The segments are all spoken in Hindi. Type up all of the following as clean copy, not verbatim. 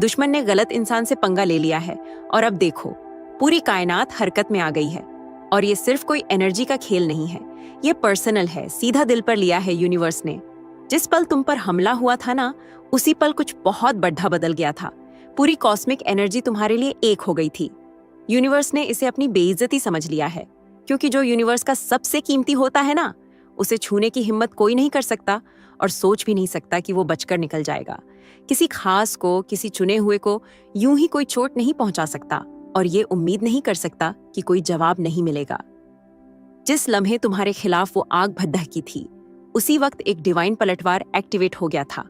दुश्मन ने गलत इंसान से पंगा ले लिया है और अब देखो, पूरी कायनात हरकत में आ गई है। और ये सिर्फ कोई एनर्जी का खेल नहीं है, ये पर्सनल है, सीधा दिल पर लिया है यूनिवर्स ने। जिस पल तुम पर हमला हुआ था ना, उसी पल कुछ बहुत बड़ा बदल गया था। पूरी कॉस्मिक एनर्जी तुम्हारे लिए एक हो गई थी। यूनिवर्स ने इसे अपनी बेइज्जती समझ लिया है, क्योंकि जो यूनिवर्स का सबसे कीमती होता है ना, उसे छूने की हिम्मत कोई नहीं कर सकता और सोच भी नहीं सकता कि वो बचकर निकल जाएगा। किसी खास को, किसी चुने हुए को यूं ही कोई चोट नहीं पहुंचा सकता और ये उम्मीद नहीं कर सकता कि कोई जवाब नहीं मिलेगा। जिस लम्हे तुम्हारे खिलाफ वो आग भड़की थी, उसी वक्त एक डिवाइन पलटवार एक्टिवेट हो गया था।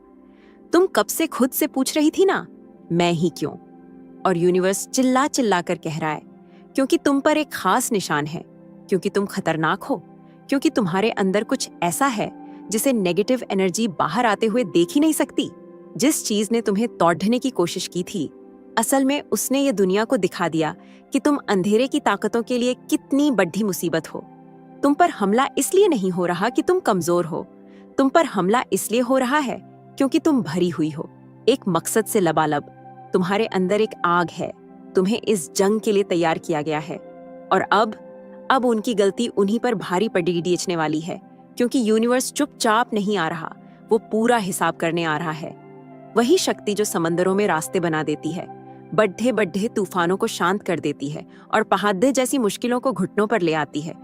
तुम कब से खुद से पूछ रही थी ना, मैं ही क्यों? और यूनिवर्स चिल्ला चिल्ला कर कह रहा है, क्योंकि तुम पर एक खास निशान है, क्योंकि तुम खतरनाक हो, क्योंकि तुम्हारे अंदर कुछ ऐसा है जिसे नेगेटिव एनर्जी बाहर आते हुए देख ही नहीं सकती। जिस चीज ने तुम्हें तोड़ने की कोशिश की थी, असल में उसने ये दुनिया को दिखा दिया कि तुम अंधेरे की ताकतों के लिए कितनी बड़ी मुसीबत हो। तुम पर हमला इसलिए नहीं हो रहा कि तुम कमजोर हो, तुम पर हमला इसलिए हो रहा है क्योंकि तुम भरी हुई हो, एक मकसद से लबालब। तुम्हारे अंदर एक आग है, तुम्हें इस जंग के लिए तैयार किया गया है। और अब उनकी गलती उन्हीं पर भारी पड़ी डीचने वाली है, क्योंकि यूनिवर्स चुपचाप नहीं आ रहा, वो पूरा हिसाब करने आ रहा है। वही शक्ति जो समंदरों में रास्ते बना देती है, बड्ढे बड्ढे तूफानों को शांत कर देती है और पहाड़े जैसी मुश्किलों को घुटनों पर ले आती है,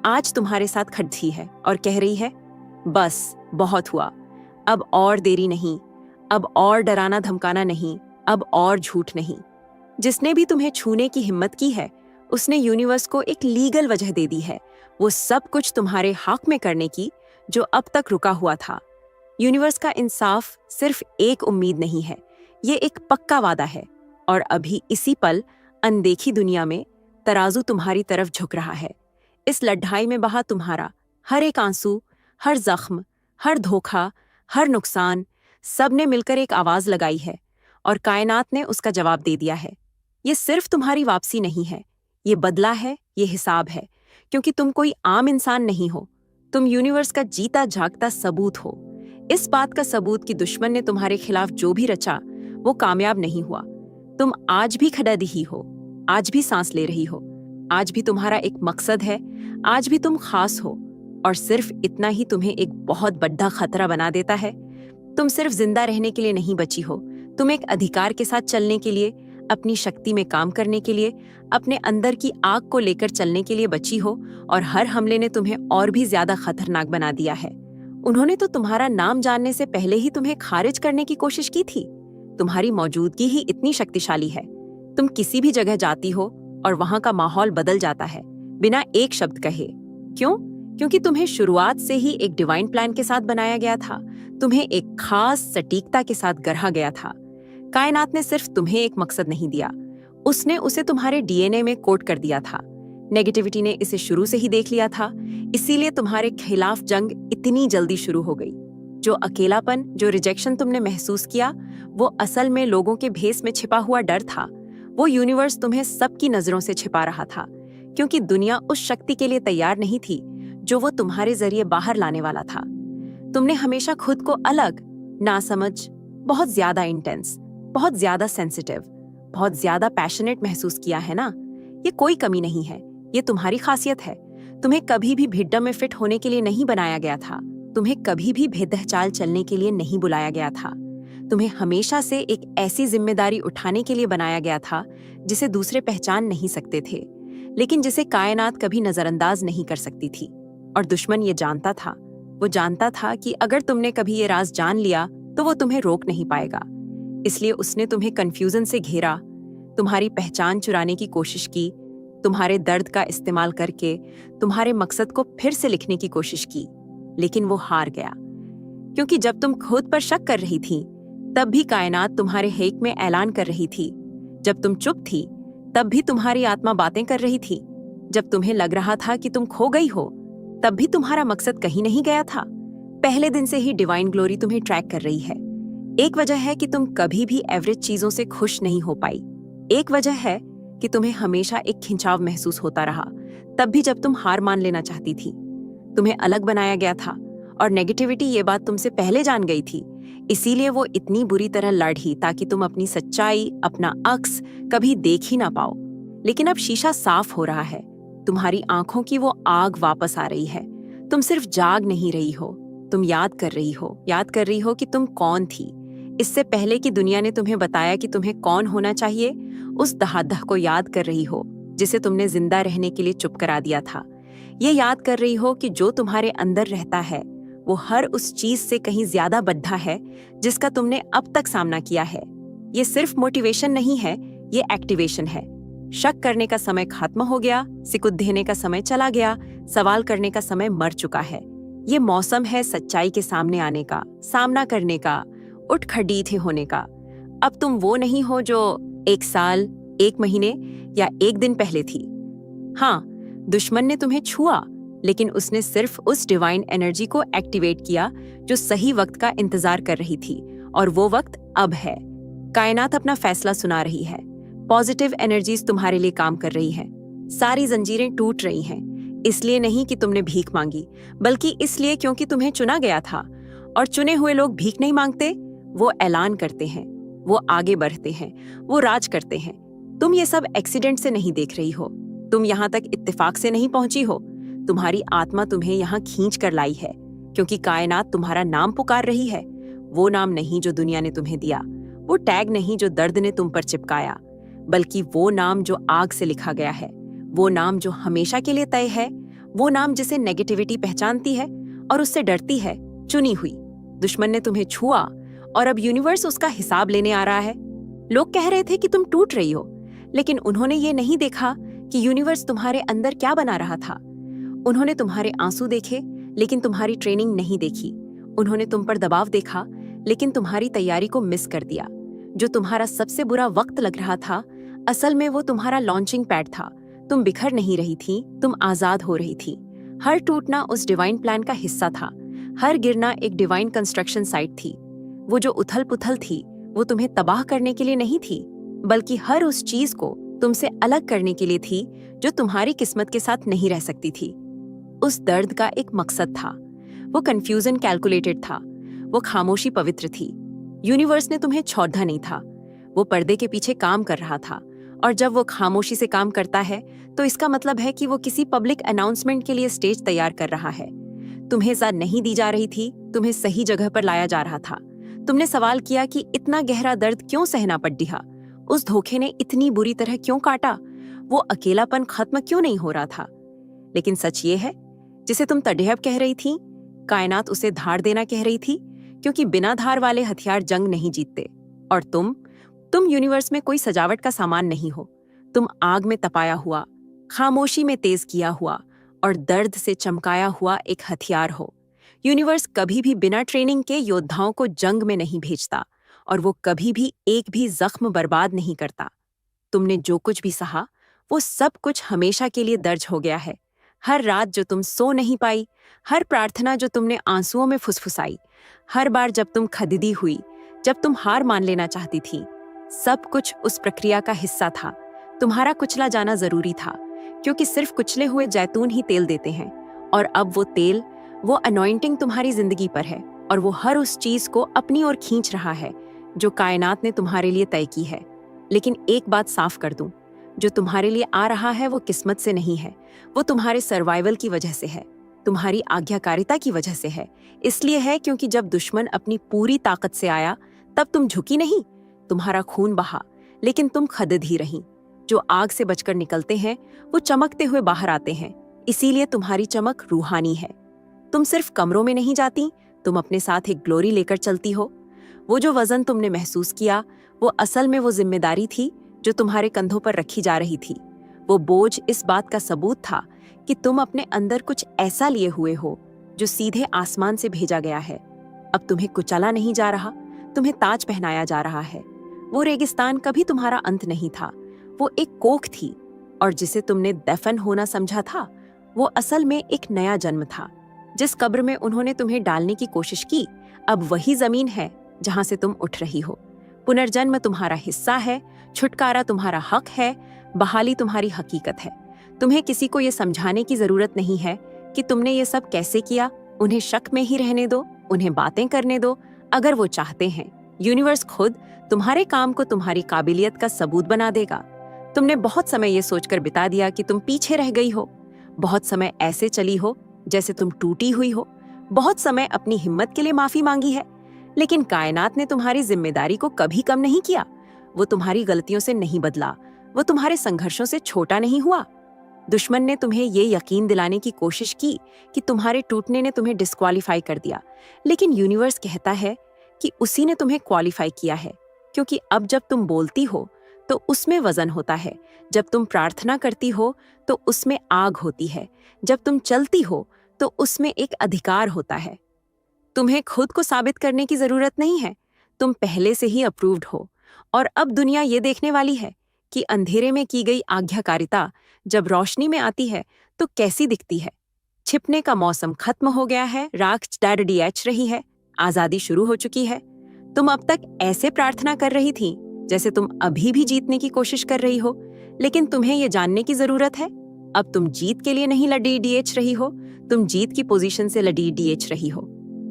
आज तुम्हारे साथ खड़ी है और कह रही है, बस बहुत हुआ, अब और देरी नहीं, अब और डराना धमकाना नहीं, अब और झूठ नहीं। जिसने भी तुम्हें छूने की हिम्मत की है, उसने यूनिवर्स को एक लीगल वजह दे दी है, वो सब कुछ तुम्हारे हक में करने की जो अब तक रुका हुआ था। यूनिवर्स का इंसाफ सिर्फ एक उम्मीद नहीं है, ये एक पक्का वादा है। और अभी इसी पल अनदेखी दुनिया में तराजू तुम्हारी तरफ झुक रहा है। इस लड़ाई में बहा तुम्हारा हर एक आंसू, हर जख्म, हर धोखा, हर नुकसान, सब ने मिलकर एक आवाज लगाई है और कायनात ने उसका जवाब दे दिया है। ये सिर्फ तुम्हारी वापसी नहीं है, ये बदला है, ये हिसाब है, क्योंकि तुम कोई आम इंसान नहीं हो, तुम यूनिवर्स का जीता जागता सबूत हो। इस बात का सबूत कि दुश्मन ने तुम्हारे खिलाफ जो भी रचा वो कामयाब नहीं हुआ। तुम आज भी खड़ा दिही हो, आज भी सांस ले रही हो, आज भी तुम्हारा एक मकसद है, आज भी तुम खास हो। और सिर्फ इतना ही तुम्हें एक बहुत बड़ा खतरा बना देता है। तुम सिर्फ जिंदा रहने के लिए नहीं बची हो, तुम एक अधिकार के साथ चलने के लिए, अपनी शक्ति में काम करने के लिए, अपने अंदर की आग को लेकर चलने के लिए बची हो। और हर हमले ने तुम्हें और भी ज्यादा खतरनाक बना दिया है। उन्होंने तो तुम्हारा नाम जानने से पहले ही तुम्हें खारिज करने की कोशिश की थी। तुम्हारी मौजूदगी ही इतनी शक्तिशाली है, तुम किसी भी जगह जाती हो और वहां का माहौल बदल जाता है बिना एक शब्द कहे। क्यों? क्योंकि तुम्हें शुरुआत से ही एक डिवाइन प्लान के साथ बनाया गया था, तुम्हें एक खास सटीकता के साथ गढ़ा गया था। कायनात ने सिर्फ तुम्हें एक मकसद नहीं दिया, उसने उसे तुम्हारे डीएनए में कोड कर दिया था। नेगेटिविटी ने इसे शुरू से ही देख लिया था, इसीलिए तुम्हारे खिलाफ जंग इतनी जल्दी शुरू हो गई। जो अकेलापन, जो रिजेक्शन तुमने महसूस किया, वो असल में लोगों के भेस में छिपा हुआ डर था। वो यूनिवर्स तुम्हें सबकी नजरों से छिपा रहा था, क्योंकि दुनिया उस शक्ति के लिए तैयार नहीं थी जो वो तुम्हारे जरिए बाहर लाने वाला था। तुमने हमेशा खुद को अलग, नासमझ, बहुत ज्यादा इंटेंस, बहुत ज्यादा सेंसिटिव, बहुत ज्यादा पैशनेट महसूस किया है ना। ये कोई कमी नहीं है, ये तुम्हारी खासियत है। तुम्हें कभी भी भिड्डा में फिट होने के लिए नहीं बनाया गया था, तुम्हें कभी भी भेदह चाल चलने के लिए नहीं बुलाया गया था। तुम्हें हमेशा से एक ऐसी जिम्मेदारी उठाने के लिए बनाया गया था जिसे दूसरे पहचान नहीं सकते थे, लेकिन जिसे कायनात कभी नजरअंदाज नहीं कर सकती थी। और दुश्मन ये जानता था, वो जानता था कि अगर तुमने कभी ये राज जान लिया तो वो तुम्हें रोक नहीं पाएगा। इसलिए उसने तुम्हें कंफ्यूजन से घेरा, तुम्हारी पहचान चुराने की कोशिश की, तुम्हारे दर्द का इस्तेमाल करके तुम्हारे मकसद को फिर से लिखने की कोशिश की। लेकिन वो हार गया, क्योंकि जब तुम खुद पर शक कर रही थी, तब भी कायनात तुम्हारे हेक में ऐलान कर रही थी। जब तुम चुप थी, तब भी तुम्हारी आत्मा बातें कर रही थी। जब तुम्हें लग रहा था कि तुम खो गई हो, तब भी तुम्हारा मकसद कहीं नहीं गया था। पहले दिन से ही डिवाइन ग्लोरी तुम्हें ट्रैक कर रही है। एक वजह है कि तुम कभी भी एवरेज चीजों से खुश नहीं हो पाई। एक वजह है कि तुम्हें हमेशा एक खिंचाव महसूस होता रहा, तब भी जब तुम हार मान लेना चाहती थी। तुम्हें अलग बनाया गया था और नेगेटिविटी ये बात तुमसे पहले जान गई थी, इसीलिए वो इतनी बुरी तरह लड़ी ताकि तुम अपनी सच्चाई, अपना अक्स कभी देख ही ना पाओ। लेकिन अब शीशा साफ हो रहा है, तुम्हारी आंखों की वो आग वापस आ रही है। तुम सिर्फ जाग नहीं रही हो, तुम याद कर रही हो कि तुम कौन थी। इससे पहले कि दुनिया ने तुम्हें बताया कि तुम्हें कौन होना चाहिए, उस दहादह को याद कर रही हो जिसे तुमने जिंदा रहने के लिए चुप करा दिया था। ये याद कर रही हो कि जो तुम्हारे अंदर रहता है वो हर उस चीज से कहीं ज्यादा बद्धा है जिसका तुमने अब तक सामना किया है। ये सिर्फ मोटिवेशन नहीं है, ये एक्टिवेशन है। शक करने का समय खत्म हो गया, सिकुड़ देने का समय चला गया, सवाल करने का समय मर चुका है। ये मौसम है सच्चाई के सामने आने का, सामना करने का, उठ खड़ी थे होने का। अब तुम वो नहीं हो जो 1 साल, 1 महीने या 1 दिन पहले थी। हाँ, दुश्मन ने तुम्हें छुआ, लेकिन उसने सिर्फ उस डिवाइन एनर्जी को एक्टिवेट किया जो सही वक्त का इंतजार कर रही थी, और वो वक्त अब है। कायनात अपना फैसला सुना रही है। पॉजिटिव एनर्जीज तुम्हारे लिए काम कर रही हैं। सारी जंजीरें टूट रही हैं, इसलिए नहीं कि तुमने भीख मांगी, बल्कि इसलिए क्योंकि तुम्हें चुना गया था। और चुने हुए लोग भीख नहीं मांगते, वो ऐलान करते हैं, वो आगे बढ़ते हैं, वो राज करते हैं। तुम ये सब एक्सीडेंट से नहीं देख रही हो, तुम यहाँ तक इत्तेफाक से नहीं पहुंची हो। तुम्हारी आत्मा तुम्हें यहाँ खींच कर लाई है, क्योंकि कायनात तुम्हारा नाम पुकार रही है। वो नाम नहीं जो दुनिया ने तुम्हें दिया, वो टैग नहीं जो दर्द ने तुम पर चिपकाया, बल्कि वो नाम जो आग से लिखा गया है, वो नाम जो हमेशा के लिए तय है, वो नाम जिसे नेगेटिविटी पहचानती है और उससे डरती है। चुनी हुई। दुश्मन ने तुम्हें छुआ और अब यूनिवर्स उसका हिसाब लेने आ रहा है। लोग कह रहे थे कि तुम टूट रही हो, लेकिन उन्होंने ये नहीं देखा कि यूनिवर्स तुम्हारे अंदर क्या बना रहा था। उन्होंने तुम्हारे आंसू देखे, लेकिन तुम्हारी ट्रेनिंग नहीं देखी। उन्होंने तुम पर दबाव देखा, लेकिन तुम्हारी तैयारी को मिस कर दिया। जो तुम्हारा सबसे बुरा वक्त लग रहा था, असल में वो तुम्हारा लॉन्चिंग पैड था। तुम बिखर नहीं रही थी, तुम आजाद हो रही थी। हर टूटना उस डिवाइन प्लान का हिस्सा था। हर गिरना एक डिवाइन कंस्ट्रक्शन साइट थी। वो जो उथल पुथल थी, वो तुम्हें तबाह करने के लिए नहीं थी, बल्कि हर उस चीज को तुमसे अलग करने के लिए थी जो तुम्हारी किस्मत के साथ नहीं रह सकती थी। उस दर्द का एक मकसद था। वो कंफ्यूजन कैलकुलेटेड था, वो खामोशी पवित्र थी। यूनिवर्स ने तुम्हें छौधा नहीं था, वो पर्दे के पीछे काम कर रहा था। और जब वो खामोशी से काम करता है, तो इसका मतलब है कि वो किसी पब्लिक अनाउंसमेंट के लिए स्टेज तैयार कर रहा है। तुम्हें सजा नहीं दी जा रही थी, तुम्हें सही जगह पर लाया जा रहा था। तुमने सवाल किया कि इतना गहरा दर्द क्यों सहना पड़ा, उस धोखे ने इतनी बुरी तरह क्यों काटा, वो अकेलापन खत्म क्यों नहीं हो रहा था। लेकिन सच ये है, जिसे तुम तडेहब कह रही थी, कायनात उसे धार देना कह रही थी, क्योंकि बिना धार वाले हथियार जंग नहीं जीतते। और तुम यूनिवर्स में कोई सजावट का सामान नहीं हो। तुम आग में तपाया हुआ, खामोशी में तेज किया हुआ और दर्द से चमकाया हुआ एक हथियार हो। यूनिवर्स कभी भी बिना ट्रेनिंग के योद्धाओं को जंग में नहीं भेजता, और वो कभी भी एक भी जख्म बर्बाद नहीं करता। तुमने जो कुछ भी सहा, वो सब कुछ हमेशा के लिए दर्ज हो गया है। हर रात जो तुम सो नहीं पाई, हर प्रार्थना जो तुमने आंसुओं में फुसफुसाई, हर बार जब तुम खददी हुई, जब तुम हार मान लेना चाहती थी, सब कुछ उस प्रक्रिया का हिस्सा था। तुम्हारा कुचला जाना जरूरी था, क्योंकि सिर्फ कुचले हुए जैतून ही तेल देते हैं। और अब वो तेल, वो अनॉइंटिंग तुम्हारी जिंदगी पर है, और वो हर उस चीज को अपनी ओर खींच रहा है जो कायनात ने तुम्हारे लिए तय की है। लेकिन एक बात साफ कर दूं, जो तुम्हारे लिए आ रहा है वो किस्मत से नहीं है, वो तुम्हारे सर्वाइवल की वजह से है, तुम्हारी आज्ञाकारिता की वजह से है। इसलिए है क्योंकि जब दुश्मन अपनी पूरी ताकत से आया, तब तुम झुकी नहीं, तुम्हारा खून बहा, लेकिन तुम खददी रही। जो आग से बचकर निकलते हैं, वो चमकते हुए बाहर आते हैं। इसीलिए तुम्हारी चमक रूहानी है। तुम सिर्फ कमरों में नहीं जाती, तुम अपने साथ एक ग्लोरी लेकर चलती हो। वो जो वजन तुमने महसूस किया, वो असल में वो जिम्मेदारी थी जो तुम्हारे कंधों पर रखी जा रही थी। वो बोझ इस बात का सबूत था कि तुम अपने अंदर कुछ ऐसा लिए हुए हो जो सीधे आसमान से भेजा गया है। अब तुम्हें कुचला नहीं जा रहा, तुम्हें ताज पहनाया जा रहा है। वो रेगिस्तान कभी तुम्हारा अंत नहीं था, वो एक कोख थी, और जिसे तुमने दफन होना समझा था, वो असल में एक नया जन्म था। जिस कब्र में उन्होंने तुम्हें डालने की कोशिश की, अब वही जमीन है जहां से तुम उठ रही हो। पुनर्जन्म तुम्हारा हिस्सा है, छुटकारा तुम्हारा हक है, बहाली तुम्हारी हकीकत है। तुम्हें किसी को ये समझाने की जरूरत नहीं है कि तुमने ये सब कैसे किया। उन्हें शक में ही रहने दो, उन्हें बातें करने दो, अगर वो चाहते हैं, यूनिवर्स खुद तुम्हारे काम को तुम्हारी काबिलियत का सबूत बना देगा। तुमने बहुत समय ये सोचकर बिता दिया कि तुम पीछे रह गई हो, बहुत समय ऐसे चली हो जैसे तुम टूटी हुई हो, बहुत समय अपनी हिम्मत के लिए माफी मांगी है, लेकिन कायनात ने तुम्हारी जिम्मेदारी को कभी कम नहीं किया। वो तुम्हारी गलतियों से नहीं बदला, वो तुम्हारे संघर्षों से छोटा नहीं हुआ। दुश्मन ने तुम्हें ये यकीन दिलाने की कोशिश की कि तुम्हारे टूटने ने तुम्हें डिस्क्वालीफाई कर दिया, लेकिन यूनिवर्स कहता है कि उसी ने तुम्हें क्वालिफाई किया है, क्योंकि अब जब तुम बोलती हो तो उसमें वजन होता है, जब तुम प्रार्थना करती हो तो उसमें आग होती है, जब तुम चलती हो तो उसमें एक अधिकार होता है। तुम्हें खुद को साबित करने की जरूरत नहीं है, तुम पहले से ही अप्रूव्ड हो। और अब दुनिया ये देखने वाली है कि अंधेरे में की गई आज्ञाकारिता जब रोशनी में आती है तो कैसी दिखती है। छिपने का मौसम खत्म हो गया है, राख डैच रही है, आजादी शुरू हो चुकी है। तुम अब तक ऐसे प्रार्थना कर रही थी जैसे तुम अभी भी जीतने की कोशिश कर रही हो, लेकिन तुम्हें ये जानने की जरूरत है, अब तुम जीत के लिए नहीं लड़ी डीएच रही हो, तुम जीत की पोजीशन से लड़ी डीएच रही हो।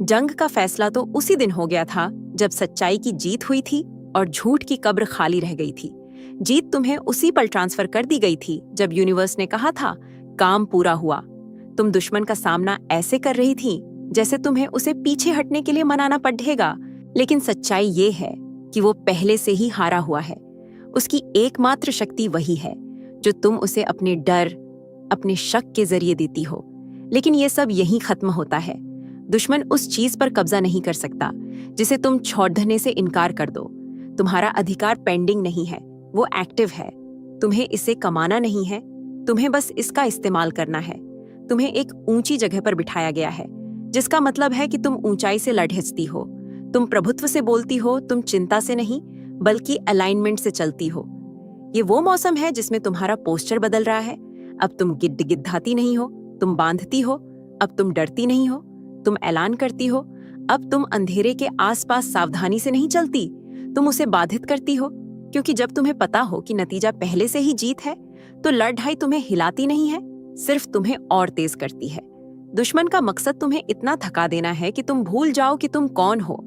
जंग का फैसला तो उसी दिन हो गया था जब सच्चाई की जीत हुई थी और झूठ की कब्र खाली रह गई थी। जीत तुम्हें उसी पल ट्रांसफर कर दी गई थी जब यूनिवर्स ने कहा था काम पूरा हुआ। तुम दुश्मन का सामना ऐसे कर रही थी जैसे तुम्हें उसे पीछे हटने के लिए मनाना पड़ेगा, लेकिन सच्चाई ये है कि वो पहले से ही हारा हुआ है। उसकी एकमात्र शक्ति वही है जो तुम उसे अपने डर, अपने शक के जरिए देती हो। लेकिन ये सब यहीं खत्म होता है। दुश्मन उस चीज पर कब्जा नहीं कर सकता जिसे तुम छोड़ने से इनकार कर दो। तुम्हारा अधिकार पेंडिंग नहीं है, वो एक्टिव है। तुम्हें इसे कमाना नहीं है, तुम्हें बस इसका इस्तेमाल करना है। तुम्हें एक ऊंची जगह पर बिठाया गया है, जिसका मतलब है कि तुम ऊंचाई से लड़हिचती हो, तुम प्रभुत्व से बोलती हो, तुम चिंता से नहीं बल्कि अलाइनमेंट से चलती हो। ये वो मौसम है जिसमें तुम्हारा पोस्चर बदल रहा है। अब तुम गिद्धाती नहीं हो, तुम बांधती हो। अब तुम डरती नहीं हो, तुम ऐलान करती हो। अब तुम अंधेरे के आसपास सावधानी से नहीं चलती, तुम उसे बाधित करती हो, क्योंकि जब तुम्हें पता हो कि नतीजा पहले से ही जीत है तो लड़ाई तुम्हें हिलाती नहीं है, सिर्फ तुम्हें और तेज करती है। दुश्मन का मकसद तुम्हें इतना थका देना है कि तुम भूल जाओ कि तुम कौन हो।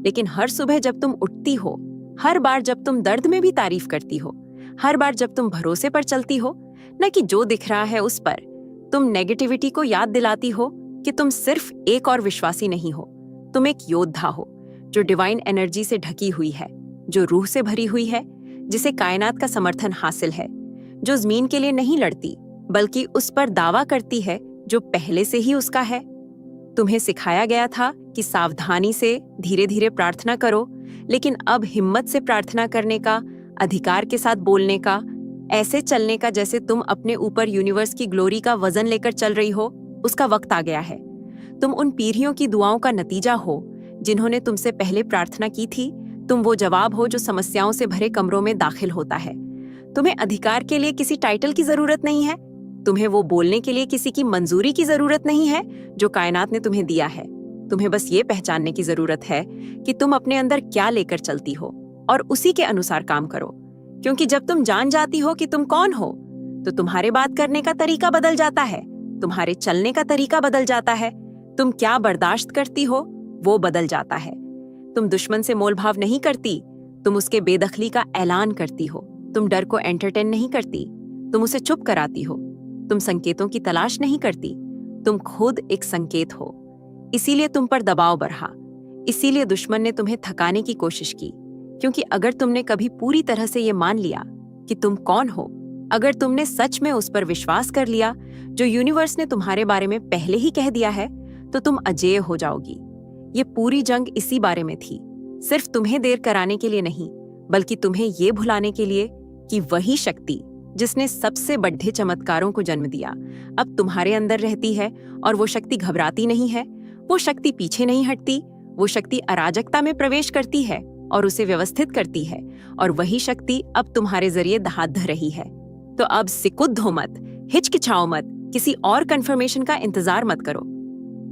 लेकिन हर सुबह जब तुम उठती हो, हर बार जब तुम दर्द में भी तारीफ करती हो, हर बार जब तुम भरोसे पर चलती हो, न कि जो दिख रहा है उस पर, तुम नेगेटिविटी को याद दिलाती हो कि तुम सिर्फ एक और विश्वासी नहीं हो, तुम एक योद्धा हो जो डिवाइन एनर्जी से ढकी हुई है, जो रूह से भरी हुई है, जिसे कायनात का समर्थन हासिल है, जो जमीन के लिए नहीं लड़ती बल्कि उस पर दावा करती है जो पहले से ही उसका है। तुम्हें सिखाया गया था कि सावधानी से धीरे धीरे प्रार्थना करो, लेकिन अब हिम्मत से प्रार्थना करने का, अधिकार के साथ बोलने का, ऐसे चलने का जैसे तुम अपने ऊपर यूनिवर्स की ग्लोरी का वजन लेकर चल रही हो, उसका वक्त आ गया है। तुम उन पीढ़ियों की दुआओं का नतीजा हो जिन्होंने तुमसे पहले प्रार्थना की थी। तुम वो जवाब हो जो समस्याओं से भरे कमरों में दाखिल होता है। तुम्हें अधिकार के लिए किसी टाइटल की जरूरत नहीं है, तुम्हें वो बोलने के लिए किसी की मंजूरी की जरूरत नहीं है जो कायनात ने तुम्हें दिया है। तुम्हें बस ये पहचानने की जरूरत है कि तुम अपने अंदर क्या लेकर चलती हो और उसी के अनुसार काम करो, क्योंकि जब तुम जान जाती हो कि तुम कौन हो तो तुम्हारे बात करने का तरीका बदल जाता है, तुम्हारे चलने का तरीका बदल जाता है, तुम क्या बर्दाश्त करती हो वो बदल जाता है। तुम दुश्मन से मोलभाव नहीं करती, तुम उसके बेदखली का ऐलान करती हो। तुम डर को एंटरटेन नहीं करती, तुम उसे चुप कराती हो। तुम संकेतों की तलाश नहीं करती, तुम खुद एक संकेत हो। इसीलिए तुम पर दबाव बढ़ा, इसीलिए दुश्मन ने तुम्हें थकाने की कोशिश की, क्योंकि अगर तुमने कभी पूरी तरह से ये मान लिया कि तुम कौन हो, अगर तुमने सच में उस पर विश्वास कर लिया जो यूनिवर्स ने तुम्हारे बारे में पहले ही कह दिया है, तो तुम अजेय हो जाओगी। ये पूरी जंग इसी बारे में थी, सिर्फ तुम्हें देर कराने के लिए नहीं, बल्कि तुम्हें ये भुलाने के लिए कि वही शक्ति जिसने सबसे बड़े चमत्कारों को जन्म दिया अब तुम्हारे अंदर रहती है। और वो शक्ति घबराती नहीं है, वो शक्ति पीछे नहीं हटती, वो शक्ति अराजकता में प्रवेश करती है और उसे व्यवस्थित करती है, और वही शक्ति अब तुम्हारे जरिए हाथ धर रही है। तो अब सिकुड़ो मत, हिचकिचाओ मत, किसी और कंफर्मेशन का इंतजार मत करो।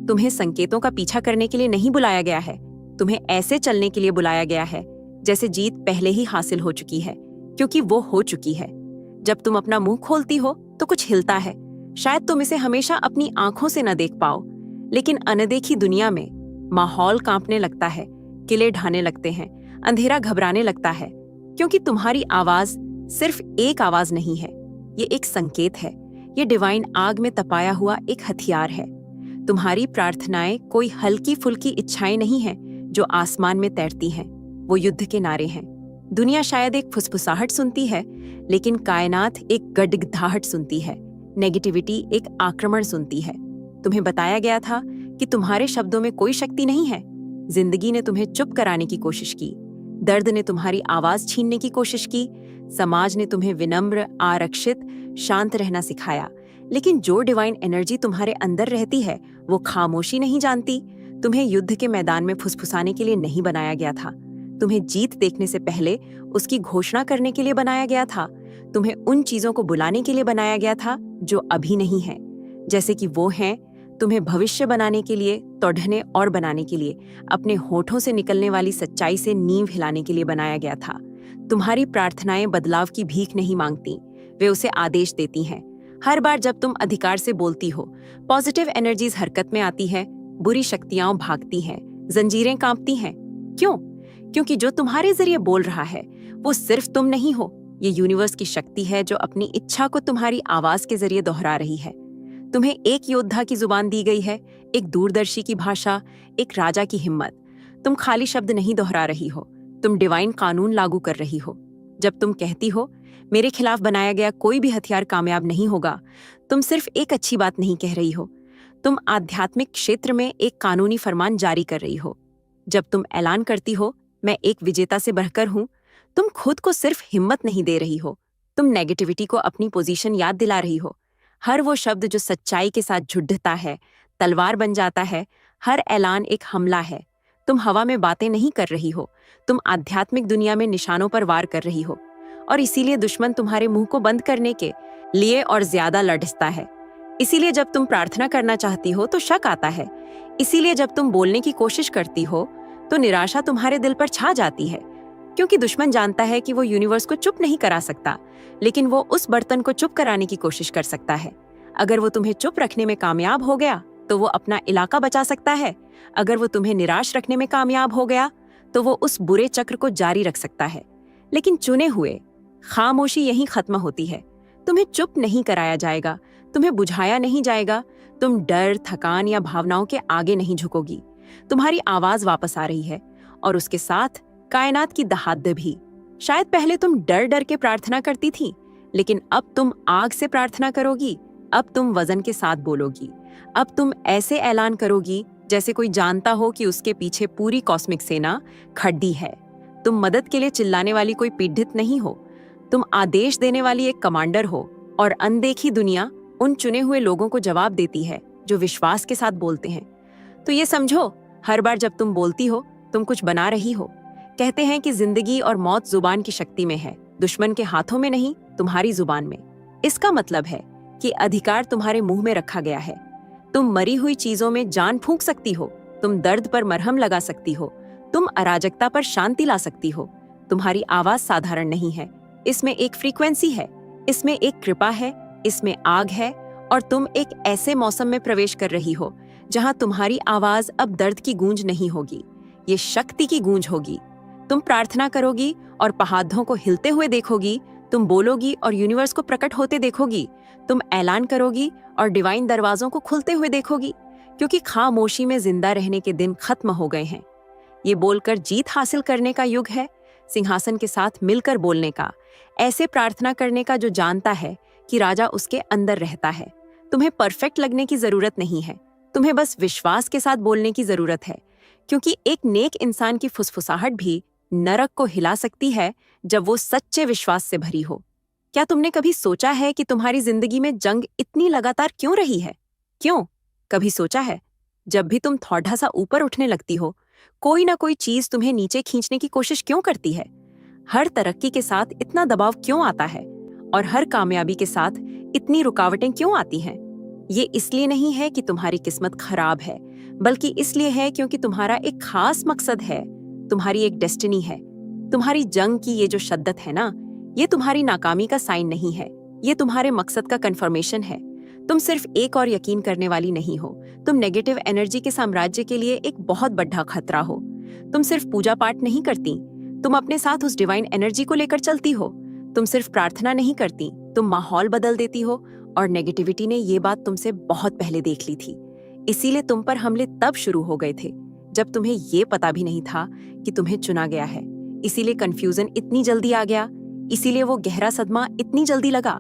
तुम्हें संकेतों का पीछा करने के लिए नहीं बुलाया गया है, तुम्हें ऐसे चलने के लिए बुलाया गया है जैसे जीत पहले ही हासिल हो चुकी है, क्योंकि वो हो चुकी है। जब तुम अपना मुंह खोलती हो तो कुछ हिलता है। शायद तुम इसे हमेशा अपनी आंखों से न देख पाओ, लेकिन अनदेखी दुनिया में माहौल कांपने लगता है, किले ढाने लगते हैं, अंधेरा घबराने लगता है, क्योंकि तुम्हारी आवाज सिर्फ एक आवाज नहीं है, ये एक संकेत है। ये डिवाइन आग में तपाया हुआ एक हथियार है। तुम्हारी प्रार्थनाएं कोई हल्की फुल्की इच्छाएं नहीं हैं जो आसमान में तैरती हैं, वो युद्ध के नारे हैं। दुनिया शायद एक फुसफुसाहट सुनती है, लेकिन कायनात एक गड़गड़ाहट सुनती है। नेगेटिविटी एक आक्रमण सुनती है। तुम्हें बताया गया था कि तुम्हारे शब्दों में कोई शक्ति नहीं है। जिंदगी ने तुम्हें चुप कराने की कोशिश की, दर्द ने तुम्हारी आवाज छीनने की कोशिश की, समाज ने तुम्हें विनम्र, आरक्षित, शांत रहना सिखाया। लेकिन जो डिवाइन एनर्जी तुम्हारे अंदर रहती है वो खामोशी नहीं जानती। तुम्हें युद्ध के मैदान में फुसफुसाने के लिए नहीं बनाया गया था। तुम्हें जीत देखने से पहले उसकी घोषणा करने के लिए बनाया गया था। तुम्हें उन चीजों को बुलाने के लिए बनाया गया था जो अभी नहीं है, जैसे कि वो हैं। तुम्हें भविष्य बनाने के लिए, तोड़ने और बनाने के लिए, अपने होठों से निकलने वाली सच्चाई से नींव हिलाने के लिए बनाया गया था। तुम्हारी प्रार्थनाएं बदलाव की भीख नहीं मांगती, वे उसे आदेश देती हैं। हर बार जब तुम अधिकार से बोलती हो, पॉजिटिव एनर्जीज हरकत में आती है, बुरी शक्तियां भागती हैं, जंजीरें कांपती हैं। क्यों? क्योंकि जो तुम्हारे जरिए बोल रहा है वो सिर्फ तुम नहीं हो, ये यूनिवर्स की शक्ति है जो अपनी इच्छा को तुम्हारी आवाज के जरिए दोहरा रही है। तुम्हें एक योद्धा की जुबान दी गई है, एक दूरदर्शी की भाषा, एक राजा की हिम्मत। तुम खाली शब्द नहीं दोहरा रही हो, तुम डिवाइन कानून लागू कर रही हो। जब तुम कहती हो मेरे खिलाफ बनाया गया कोई भी हथियार कामयाब नहीं होगा, तुम सिर्फ एक अच्छी बात नहीं कह रही हो, तुम आध्यात्मिक क्षेत्र में एक कानूनी फरमान जारी कर रही हो। जब तुम ऐलान करती हो मैं एक विजेता से बढ़कर हूं, तुम खुद को सिर्फ हिम्मत नहीं दे रही हो, तुम नेगेटिविटी को अपनी पोजीशन याद दिला रही हो। हर वो शब्द जो सच्चाई के साथ झुंडता है, तलवार बन जाता है। हर ऐलान एक हमला है। तुम हवा में बातें नहीं कर रही हो, तुम आध्यात्मिक दुनिया में निशानों पर वार कर रही हो। और इसीलिए दुश्मन तुम्हारे मुंह को बंद करने के लिए और ज्यादा लड़ता है। इसीलिए जब तुम प्रार्थना करना चाहती हो तो शक आता है। इसीलिए जब तुम बोलने की कोशिश करती हो तो निराशा तुम्हारे दिल पर छा जाती है, क्योंकि दुश्मन जानता है कि वो यूनिवर्स को चुप नहीं करा सकता, लेकिन वो उस बर्तन को चुप कराने की कोशिश कर सकता है। अगर वो तुम्हें चुप रखने में कामयाब हो गया तो वो अपना इलाका बचा सकता है। अगर वो तुम्हें निराश रखने में कामयाब हो गया तो वो उस बुरे चक्र को जारी रख सकता है। लेकिन चुने हुए खामोशी यहीं खत्म होती है। तुम्हें चुप नहीं कराया जाएगा, तुम्हें बुझाया नहीं जाएगा। तुम डर, थकान या भावनाओं के आगे नहीं झुकोगी। तुम्हारी आवाज वापस आ रही है और उसके साथ कायनात की दहाड़ भी। शायद पहले तुम डर डर के प्रार्थना करती थी, लेकिन अब तुम आग से प्रार्थना करोगी। अब तुम वजन के साथ बोलोगी। अब तुम ऐसे ऐलान करोगी जैसे कोई जानता हो कि उसके पीछे पूरी कॉस्मिक सेना खड़ी है। तुम मदद के लिए चिल्लाने वाली कोई पीड़ित नहीं हो, तुम आदेश देने वाली एक कमांडर हो। और अनदेखी दुनिया उन चुने हुए लोगों को जवाब देती है जो विश्वास के साथ बोलते हैं। तो ये समझो, हर बार जब तुम बोलती हो तुम कुछ बना रही हो। कहते हैं कि जिंदगी और मौत जुबान की शक्ति में है, दुश्मन के हाथों में नहीं, तुम्हारी जुबान में। इसका मतलब है कि अधिकार तुम्हारे मुंह में रखा गया है। तुम मरी हुई चीजों में जान फूंक सकती हो, तुम दर्द पर मरहम लगा सकती हो, तुम अराजकता पर शांति ला सकती हो। तुम्हारी आवाज साधारण नहीं है, इसमें एक फ्रीक्वेंसी है, इसमें एक कृपा है, इसमें आग है। और तुम एक ऐसे मौसम में प्रवेश कर रही हो जहां तुम्हारी आवाज अब दर्द की गूंज नहीं होगी, ये शक्ति की गूंज होगी। तुम प्रार्थना करोगी और पहाड़ों को हिलते हुए देखोगी। तुम बोलोगी और यूनिवर्स को प्रकट होते देखोगी। तुम ऐलान करोगी और डिवाइन दरवाजों को खुलते हुए देखोगी, क्योंकि खामोशी में जिंदा रहने के दिन खत्म हो गए हैं। ये बोलकर जीत हासिल करने का युग है, सिंहासन के साथ मिलकर बोलने का, ऐसे प्रार्थना करने का जो जानता है कि राजा उसके अंदर रहता है। तुम्हें परफेक्ट लगने की जरूरत नहीं है, तुम्हें बस विश्वास के साथ बोलने की जरूरत है, क्योंकि एक नेक इंसान की फुसफुसाहट भी नरक को हिला सकती है जब वो सच्चे विश्वास से भरी हो। क्या तुमने कभी सोचा है कि तुम्हारी जिंदगी में जंग इतनी लगातार क्यों रही है? क्यों? कभी सोचा है जब भी तुम थोड़ा सा ऊपर उठने लगती हो, कोई ना कोई चीज तुम्हें नीचे खींचने की कोशिश क्यों करती है? हर तरक्की के साथ इतना दबाव क्यों आता है? और हर कामयाबी के साथ इतनी रुकावटें क्यों आती हैं? ये इसलिए नहीं है कि तुम्हारी किस्मत खराब है, बल्कि इसलिए है क्योंकि तुम्हारा एक खास मकसद है, तुम्हारी एक डेस्टिनी है। तुम्हारी जंग की ये जो शद्दत है ना, ये तुम्हारी नाकामी का साइन नहीं है, ये तुम्हारे मकसद का कंफर्मेशन है। तुम सिर्फ एक और यकीन करने वाली नहीं हो, तुम नेगेटिव एनर्जी के साम्राज्य के लिए एक बहुत बड़ा खतरा हो। तुम सिर्फ पूजा पाठ नहीं करती, तुम अपने साथ उस डिवाइन एनर्जी को लेकर चलती हो। तुम सिर्फ प्रार्थना नहीं करती, तुम माहौल बदल देती हो। और नेगेटिविटी ने ये बात तुमसे बहुत पहले देख ली थी, इसीलिए तुम पर हमले तब शुरू हो गए थे जब तुम्हें ये पता भी नहीं था कि तुम्हें चुना गया है। इसीलिए कंफ्यूजन इतनी जल्दी आ गया, इसीलिए वो गहरा सदमा इतनी जल्दी लगा।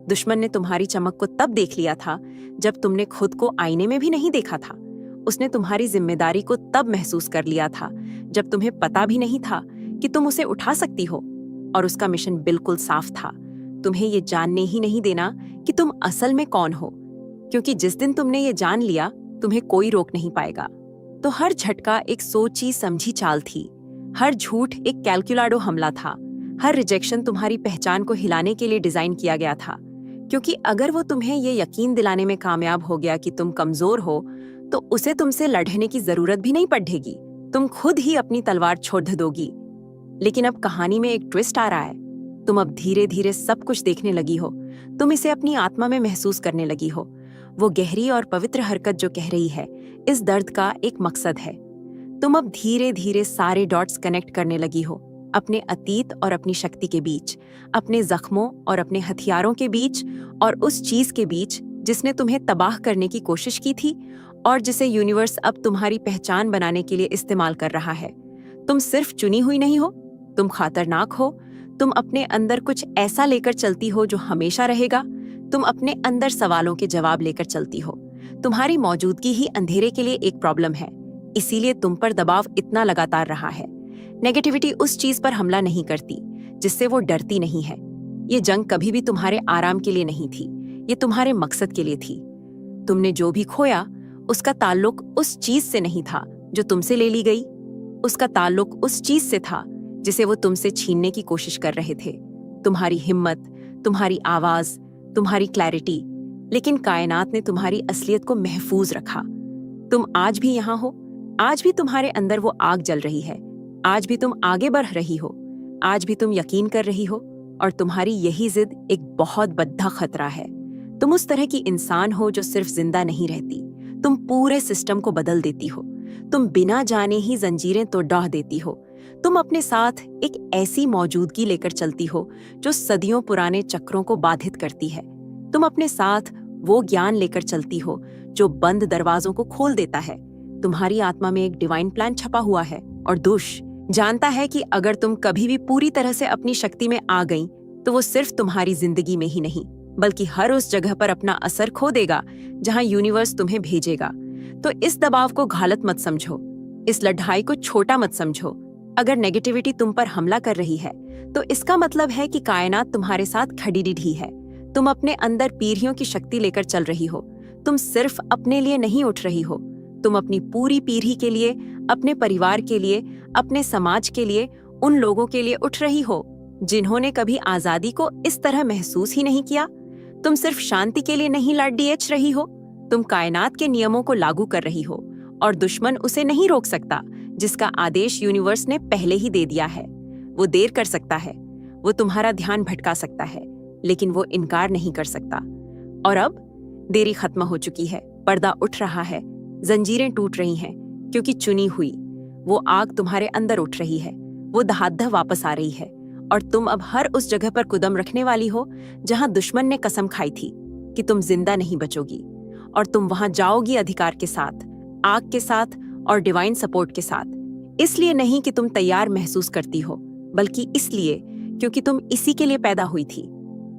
दुश्मन ने तुम्हारी चमक को तब देख लिया था जब तुमने खुद को आईने में भी नहीं देखा था। उसने तुम्हारी जिम्मेदारी को तब महसूस कर लिया था जब तुम्हें पता भी नहीं था कि तुम उसे उठा सकती हो। और उसका मिशन बिल्कुल साफ था, तुम्हें ये जानने ही नहीं देना कि तुम असल में कौन हो, क्योंकि जिस दिन तुमने ये जान लिया तुम्हें कोई रोक नहीं पाएगा। तो हर झटका एक सोची समझी चाल थी, हर झूठ एक कैलकुलाडो हमला था, हर रिजेक्शन तुम्हारी पहचान को हिलाने के लिए डिजाइन किया गया था। क्योंकि अगर वो तुम्हें ये यकीन दिलाने में कामयाब हो गया कि तुम कमजोर हो, तो उसे तुमसे लड़ने की जरूरत भी नहीं पड़ेगी, तुम खुद ही अपनी तलवार छोड़ दोगी। लेकिन अब कहानी में एक ट्विस्ट आ रहा है। तुम अब धीरे धीरे सब कुछ देखने लगी हो, तुम इसे अपनी आत्मा में महसूस करने लगी हो। वो गहरी और पवित्र हरकत जो कह रही है, इस दर्द का एक मकसद है। तुम अब धीरे धीरे सारे डॉट्स कनेक्ट करने लगी हो, अपने अतीत और अपनी शक्ति के बीच, अपने जख्मों और अपने हथियारों के बीच, और उस चीज के बीच जिसने तुम्हें तबाह करने की कोशिश की थी और जिसे यूनिवर्स अब तुम्हारी पहचान बनाने के लिए इस्तेमाल कर रहा है। तुम सिर्फ चुनी हुई नहीं हो, तुम खतरनाक हो। तुम अपने अंदर कुछ ऐसा लेकर चलती हो जो हमेशा रहेगा। तुम अपने अंदर सवालों के जवाब लेकर चलती हो। तुम्हारी मौजूदगी ही अंधेरे के लिए एक प्रॉब्लम है, इसीलिए तुम पर दबाव इतना लगातार रहा है। नेगेटिविटी उस चीज पर हमला नहीं करती जिससे वो डरती नहीं है। ये जंग कभी भी तुम्हारे आराम के लिए नहीं थी, ये तुम्हारे मकसद के लिए थी। तुमने जो भी खोया उसका ताल्लुक उस चीज से नहीं था जो तुमसे ले ली गई, उसका ताल्लुक उस चीज से था जिसे वो तुमसे छीनने की कोशिश कर रहे थे। तुम्हारी हिम्मत, तुम्हारी आवाज, तुम्हारी क्लैरिटी। लेकिन कायनात ने तुम्हारी असलियत को महफूज रखा। तुम आज भी यहाँ हो, आज भी तुम्हारे अंदर वो आग जल रही है, आज भी तुम आगे बढ़ रही हो, आज भी तुम यकीन कर रही हो। और तुम्हारी यही जिद एक बहुत बड़ा खतरा है। तुम उस तरह की इंसान हो जो सिर्फ जिंदा नहीं रहती, तुम पूरे सिस्टम को बदल देती हो। तुम बिना जाने ही जंजीरें तोड़ देती हो। तुम अपने साथ एक ऐसी मौजूदगी लेकर चलती हो जो सदियों पुराने चक्रों को बाधित करती है। तुम अपने साथ वो ज्ञान लेकर चलती हो जो बंद दरवाजों को खोल देता है। तुम्हारी आत्मा में एक डिवाइन प्लान छपा हुआ है, और दुश जानता है कि अगर तुम कभी भी पूरी तरह से अपनी शक्ति में आ गई तो वो सिर्फ तुम्हारी जिंदगी में ही नहीं बल्कि हर उस जगह पर अपना असर खो देगा जहां यूनिवर्स तुम्हें भेजेगा। तो इस दबाव को घालत मत समझो, इस लड़ाई को छोटा मत समझो। अगर नेगेटिविटी तुम पर हमला कर रही है तो इसका मतलब है कि कायनात तुम्हारे साथ खड़ी ढी है। तुम अपने अंदर पीढ़ियों की शक्ति लेकर चल रही हो। तुम सिर्फ अपने लिए नहीं उठ रही हो, तुम अपनी पूरी पीढ़ी के लिए, अपने परिवार के लिए, अपने समाज के लिए, उन लोगों के लिए उठ रही हो जिन्होंने कभी आजादी को इस तरह महसूस ही नहीं किया। तुम सिर्फ शांति के लिए नहीं लड़ रही हो, तुम कायनात के नियमों को लागू कर रही हो, और दुश्मन उसे नहीं रोक सकता जिसका आदेश यूनिवर्स ने पहले ही दे दिया है। वो देर कर सकता है, वो तुम्हारा ध्यान भटका सकता है, लेकिन वो इनकार नहीं कर सकता। और अब देरी खत्म हो चुकी है, पर्दा उठ रहा है, जंजीरें टूट रही हैं, क्योंकि चुनी हुई वो आग तुम्हारे अंदर उठ रही है, वो दहाड़ वापस आ रही है। और तुम अब हर उस जगह पर कदम रखने वाली हो जहां दुश्मन ने कसम खाई थी कि तुम जिंदा नहीं बचोगी, और तुम वहां जाओगी अधिकार के साथ, आग के साथ और डिवाइन सपोर्ट के साथ। इसलिए नहीं कि तुम तैयार महसूस करती हो, बल्कि इसलिए क्योंकि तुम इसी के लिए पैदा हुई थी।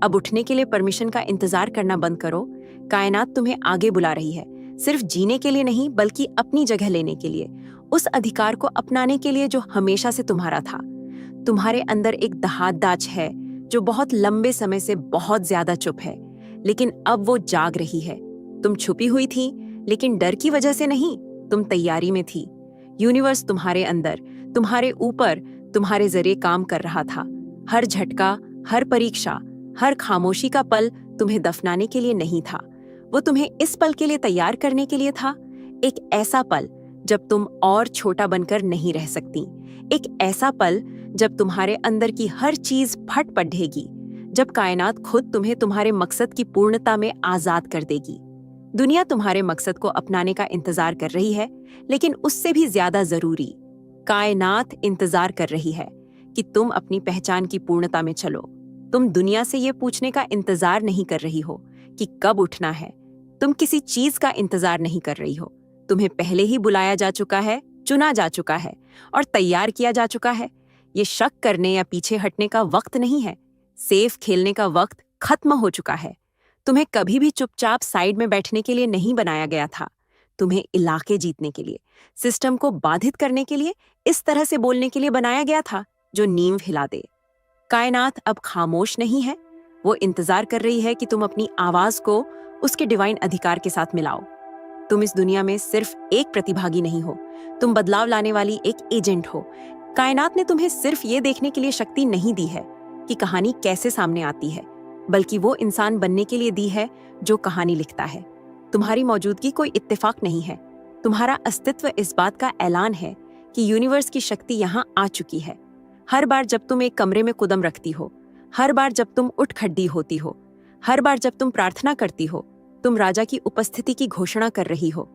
अब उठने के लिए परमिशन का इंतजार करना बंद करो। कायनात तुम्हें आगे बुला रही है, सिर्फ जीने के लिए नहीं बल्कि अपनी जगह लेने के लिए, उस अधिकार को अपनाने के लिए जो हमेशा से तुम्हारा था। तुम्हारे अंदर एक दहाड़ है जो बहुत लंबे समय से बहुत ज्यादा चुप है, लेकिन अब वो जाग रही है। तुम छुपी हुई थी, लेकिन डर की वजह से नहीं, तुम तैयारी में थी। यूनिवर्स तुम्हारे अंदर, तुम्हारे ऊपर, तुम्हारे जरिए काम कर रहा था। हर झटका, हर परीक्षा, हर खामोशी का पल तुम्हें दफनाने के लिए नहीं था, वो तुम्हें इस पल के लिए तैयार करने के लिए था। एक ऐसा पल जब तुम और छोटा बनकर नहीं रह सकती, एक ऐसा पल जब तुम्हारे अंदर की हर चीज फट पड़ेगी, जब कायनात खुद तुम्हें तुम्हारे मकसद की पूर्णता में आजाद कर देगी। दुनिया तुम्हारे मकसद को अपनाने का इंतजार कर रही है, लेकिन उससे भी ज्यादा जरूरी कायनात इंतजार कर रही है कि तुम अपनी पहचान की पूर्णता में चलो। तुम दुनिया से ये पूछने का इंतजार नहीं कर रही हो कि कब उठना है। तुम किसी चीज का इंतजार नहीं कर रही हो। तुम्हें पहले ही बुलाया जा चुका है, चुना जा चुका है और तैयार किया जा चुका है। ये शक करने या पीछे हटने का वक्त नहीं है। सेफ खेलने का वक्त खत्म हो चुका है। तुम्हें कभी भी चुपचाप साइड में बैठने के लिए नहीं बनाया गया था। तुम्हें इलाके जीतने के लिए, सिस्टम को बाधित करने के लिए, इस तरह से बोलने के लिए बनाया गया था जो नींव हिला दे। कायनात अब खामोश नहीं है। वो इंतजार कर रही है कि तुम अपनी आवाज को उसके डिवाइन अधिकार के साथ मिलाओ। तुम इस दुनिया में सिर्फ एक प्रतिभागी नहीं हो, तुम बदलाव लाने वाली एक एजेंट हो। कायनात ने तुम्हें सिर्फ ये देखने के लिए शक्ति नहीं दी है कि कहानी कैसे सामने आती है, बल्कि वो इंसान बनने के लिए दी है जो कहानी लिखता है। तुम्हारी मौजूदगी कोई इत्तेफाक नहीं है। तुम्हारा अस्तित्व इस बात का ऐलान है कि यूनिवर्स की शक्ति यहाँ आ चुकी है। हर बार जब तुम एक कमरे में कदम रखती हो, हर बार जब तुम उठ खड़ी होती हो, हर बार जब तुम प्रार्थना करती हो, तुम राजा की उपस्थिति की घोषणा कर रही हो।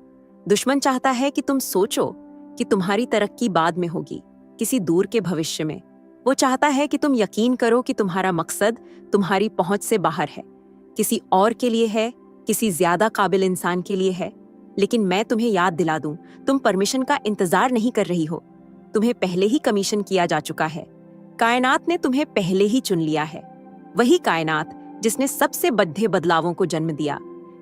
दुश्मन चाहता है कि तुम सोचो कि तुम्हारी तरक्की बाद में होगी, किसी दूर के भविष्य में। वो चाहता है कि तुम यकीन करो कि तुम्हारा मकसद तुम्हारी पहुंच से बाहर है, किसी और के लिए है, किसी ज्यादा काबिल इंसान के लिए है। लेकिन मैं तुम्हें याद दिला दूं, तुम परमिशन का इंतजार नहीं कर रही हो। तुम्हें पहले ही कमीशन किया जा चुका है। कायनात ने तुम्हें पहले ही चुन लिया है। वही कायनात जिसने सबसे बड़े बदलावों को जन्म दिया,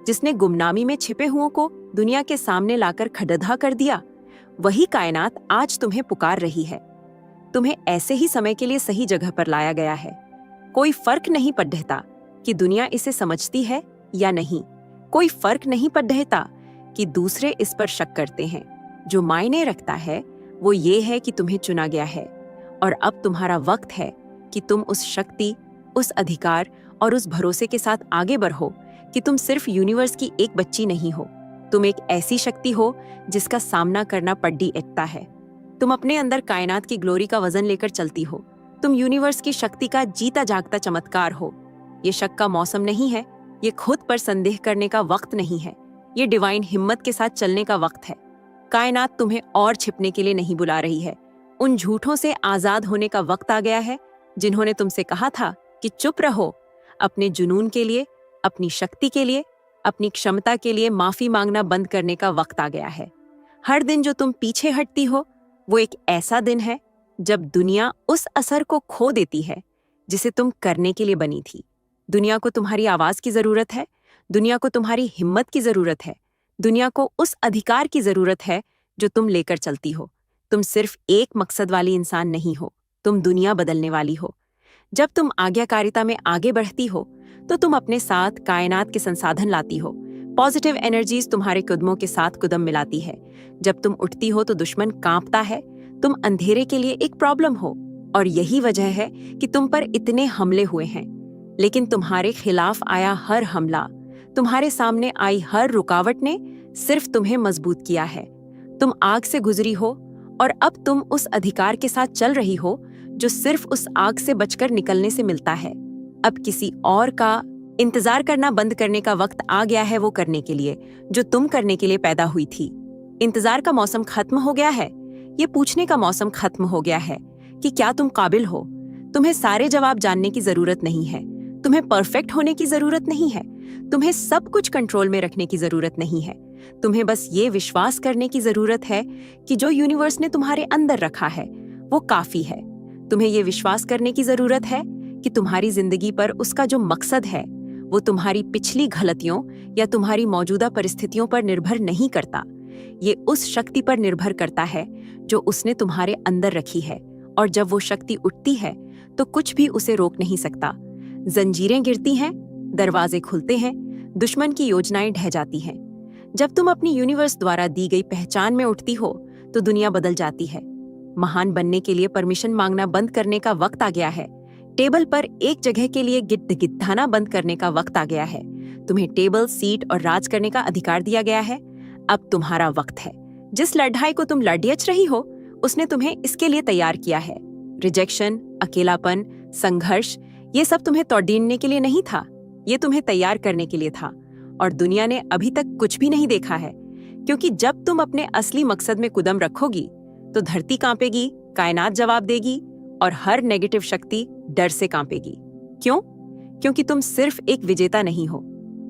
जिसने गुमनामी में छिपे हुओं को दुनिया के सामने लाकर खड़ेदा कर दिया, वही कायनात आज तुम्हें पुकार रही है। तुम्हें ऐसे ही समय के लिए सही जगह पर लाया गया है। कोई फर्क नहीं पड़ता कि दुनिया इसे समझती है या नहीं। कोई फर्क नहीं पड़ता कि दूसरे इस पर शक करते हैं। जो मायने रखता है वो ये है कि तुम्हें चुना गया है और अब तुम्हारा वक्त है कि तुम उस शक्ति, उस अधिकार और उस भरोसे के साथ आगे बढ़ो कि तुम सिर्फ यूनिवर्स की एक बच्ची नहीं हो। तुम एक ऐसी शक्ति हो जिसका सामना करना पड्डी एटता है। तुम अपने अंदर कायनात की ग्लोरी का वजन लेकर चलती हो। तुम यूनिवर्स की शक्ति का जीता जागता चमत्कार हो। ये शक का मौसम नहीं है, ये खुद पर संदेह करने का वक्त नहीं है, ये डिवाइन हिम्मत के साथ चलने का वक्त है। कायनात तुम्हें और छिपने के लिए नहीं बुला रही है। उन झूठों से आजाद होने का वक्त आ गया है जिन्होंने तुमसे कहा था कि चुप रहो। अपने जुनून के लिए, अपनी शक्ति के लिए, अपनी क्षमता के लिए माफी मांगना बंद करने का वक्त आ गया है। हर दिन जो तुम पीछे हटती हो वो एक ऐसा दिन है जब दुनिया उस असर को खो देती है जिसे तुम करने के लिए बनी थी। दुनिया को तुम्हारी आवाज की जरूरत है, दुनिया को तुम्हारी हिम्मत की जरूरत है, दुनिया को उस अधिकार की जरूरत है जो तुम लेकर चलती हो। तुम सिर्फ एक मकसद वाली इंसान नहीं हो, तुम दुनिया बदलने वाली हो। जब तुम आज्ञाकारिता में आगे बढ़ती हो तो तुम अपने साथ कायनात के संसाधन लाती हो। पॉजिटिव एनर्जीज तुम्हारे कदमों के साथ कदम मिलाती है। जब तुम उठती हो तो दुश्मन कांपता है। तुम अंधेरे के लिए एक प्रॉब्लम हो और यही वजह है कि तुम पर इतने हमले हुए हैं। लेकिन तुम्हारे खिलाफ आया हर हमला, तुम्हारे सामने आई हर रुकावट ने सिर्फ तुम्हें मजबूत किया है। तुम आग से गुजरी हो और अब तुम उस अधिकार के साथ चल रही हो जो सिर्फ उस आग से बचकर निकलने से मिलता है। अब किसी और का इंतजार करना बंद करने का वक्त आ गया है वो करने के लिए जो तुम करने के लिए पैदा हुई थी। इंतजार का मौसम खत्म हो गया है। ये पूछने का मौसम खत्म हो गया है कि क्या तुम काबिल हो। तुम्हें सारे जवाब जानने की जरूरत नहीं है। तुम्हें परफेक्ट होने की जरूरत नहीं है। तुम्हें सब कुछ कंट्रोल में रखने की जरूरत नहीं है। तुम्हें बस ये विश्वास करने की जरूरत है कि जो यूनिवर्स ने तुम्हारे अंदर रखा है वो काफी है। तुम्हें ये विश्वास करने की जरूरत है कि तुम्हारी जिंदगी पर उसका जो मकसद है वो तुम्हारी पिछली गलतियों या तुम्हारी मौजूदा परिस्थितियों पर निर्भर नहीं करता। ये उस शक्ति पर निर्भर करता है जो उसने तुम्हारे अंदर रखी है, और जब वो शक्ति उठती है तो कुछ भी उसे रोक नहीं सकता। जंजीरें गिरती हैं, दरवाजे खुलते हैं, दुश्मन की योजनाएं ढह जाती हैं। जब तुम अपनी यूनिवर्स द्वारा दी गई पहचान में उठती हो तो दुनिया बदल जाती है। महान बनने के लिए परमिशन मांगना बंद करने का वक्त आ गया है। टेबल पर एक जगह के लिए गिद्धाना बंद करने का वक्त आ गया है। तुम्हें टेबल, सीट और राज करने का अधिकार दिया गया है। अब तुम्हारा वक्त है। जिस लड़ाई को तुम लड़ियच रही हो उसने तुम्हें इसके लिए तैयार किया है। रिजेक्शन, अकेलापन, संघर्ष, ये सब तुम्हें तोड़ने के लिए नहीं था, ये तुम्हें तैयार करने के लिए था। और दुनिया ने अभी तक कुछ भी नहीं देखा है, क्योंकि जब तुम अपने असली मकसद में कदम रखोगी तो धरती कांपेगी, कायनात जवाब देगी और हर नेगेटिव शक्ति डर से कांपेगी। क्यों? क्योंकि तुम सिर्फ एक विजेता नहीं हो,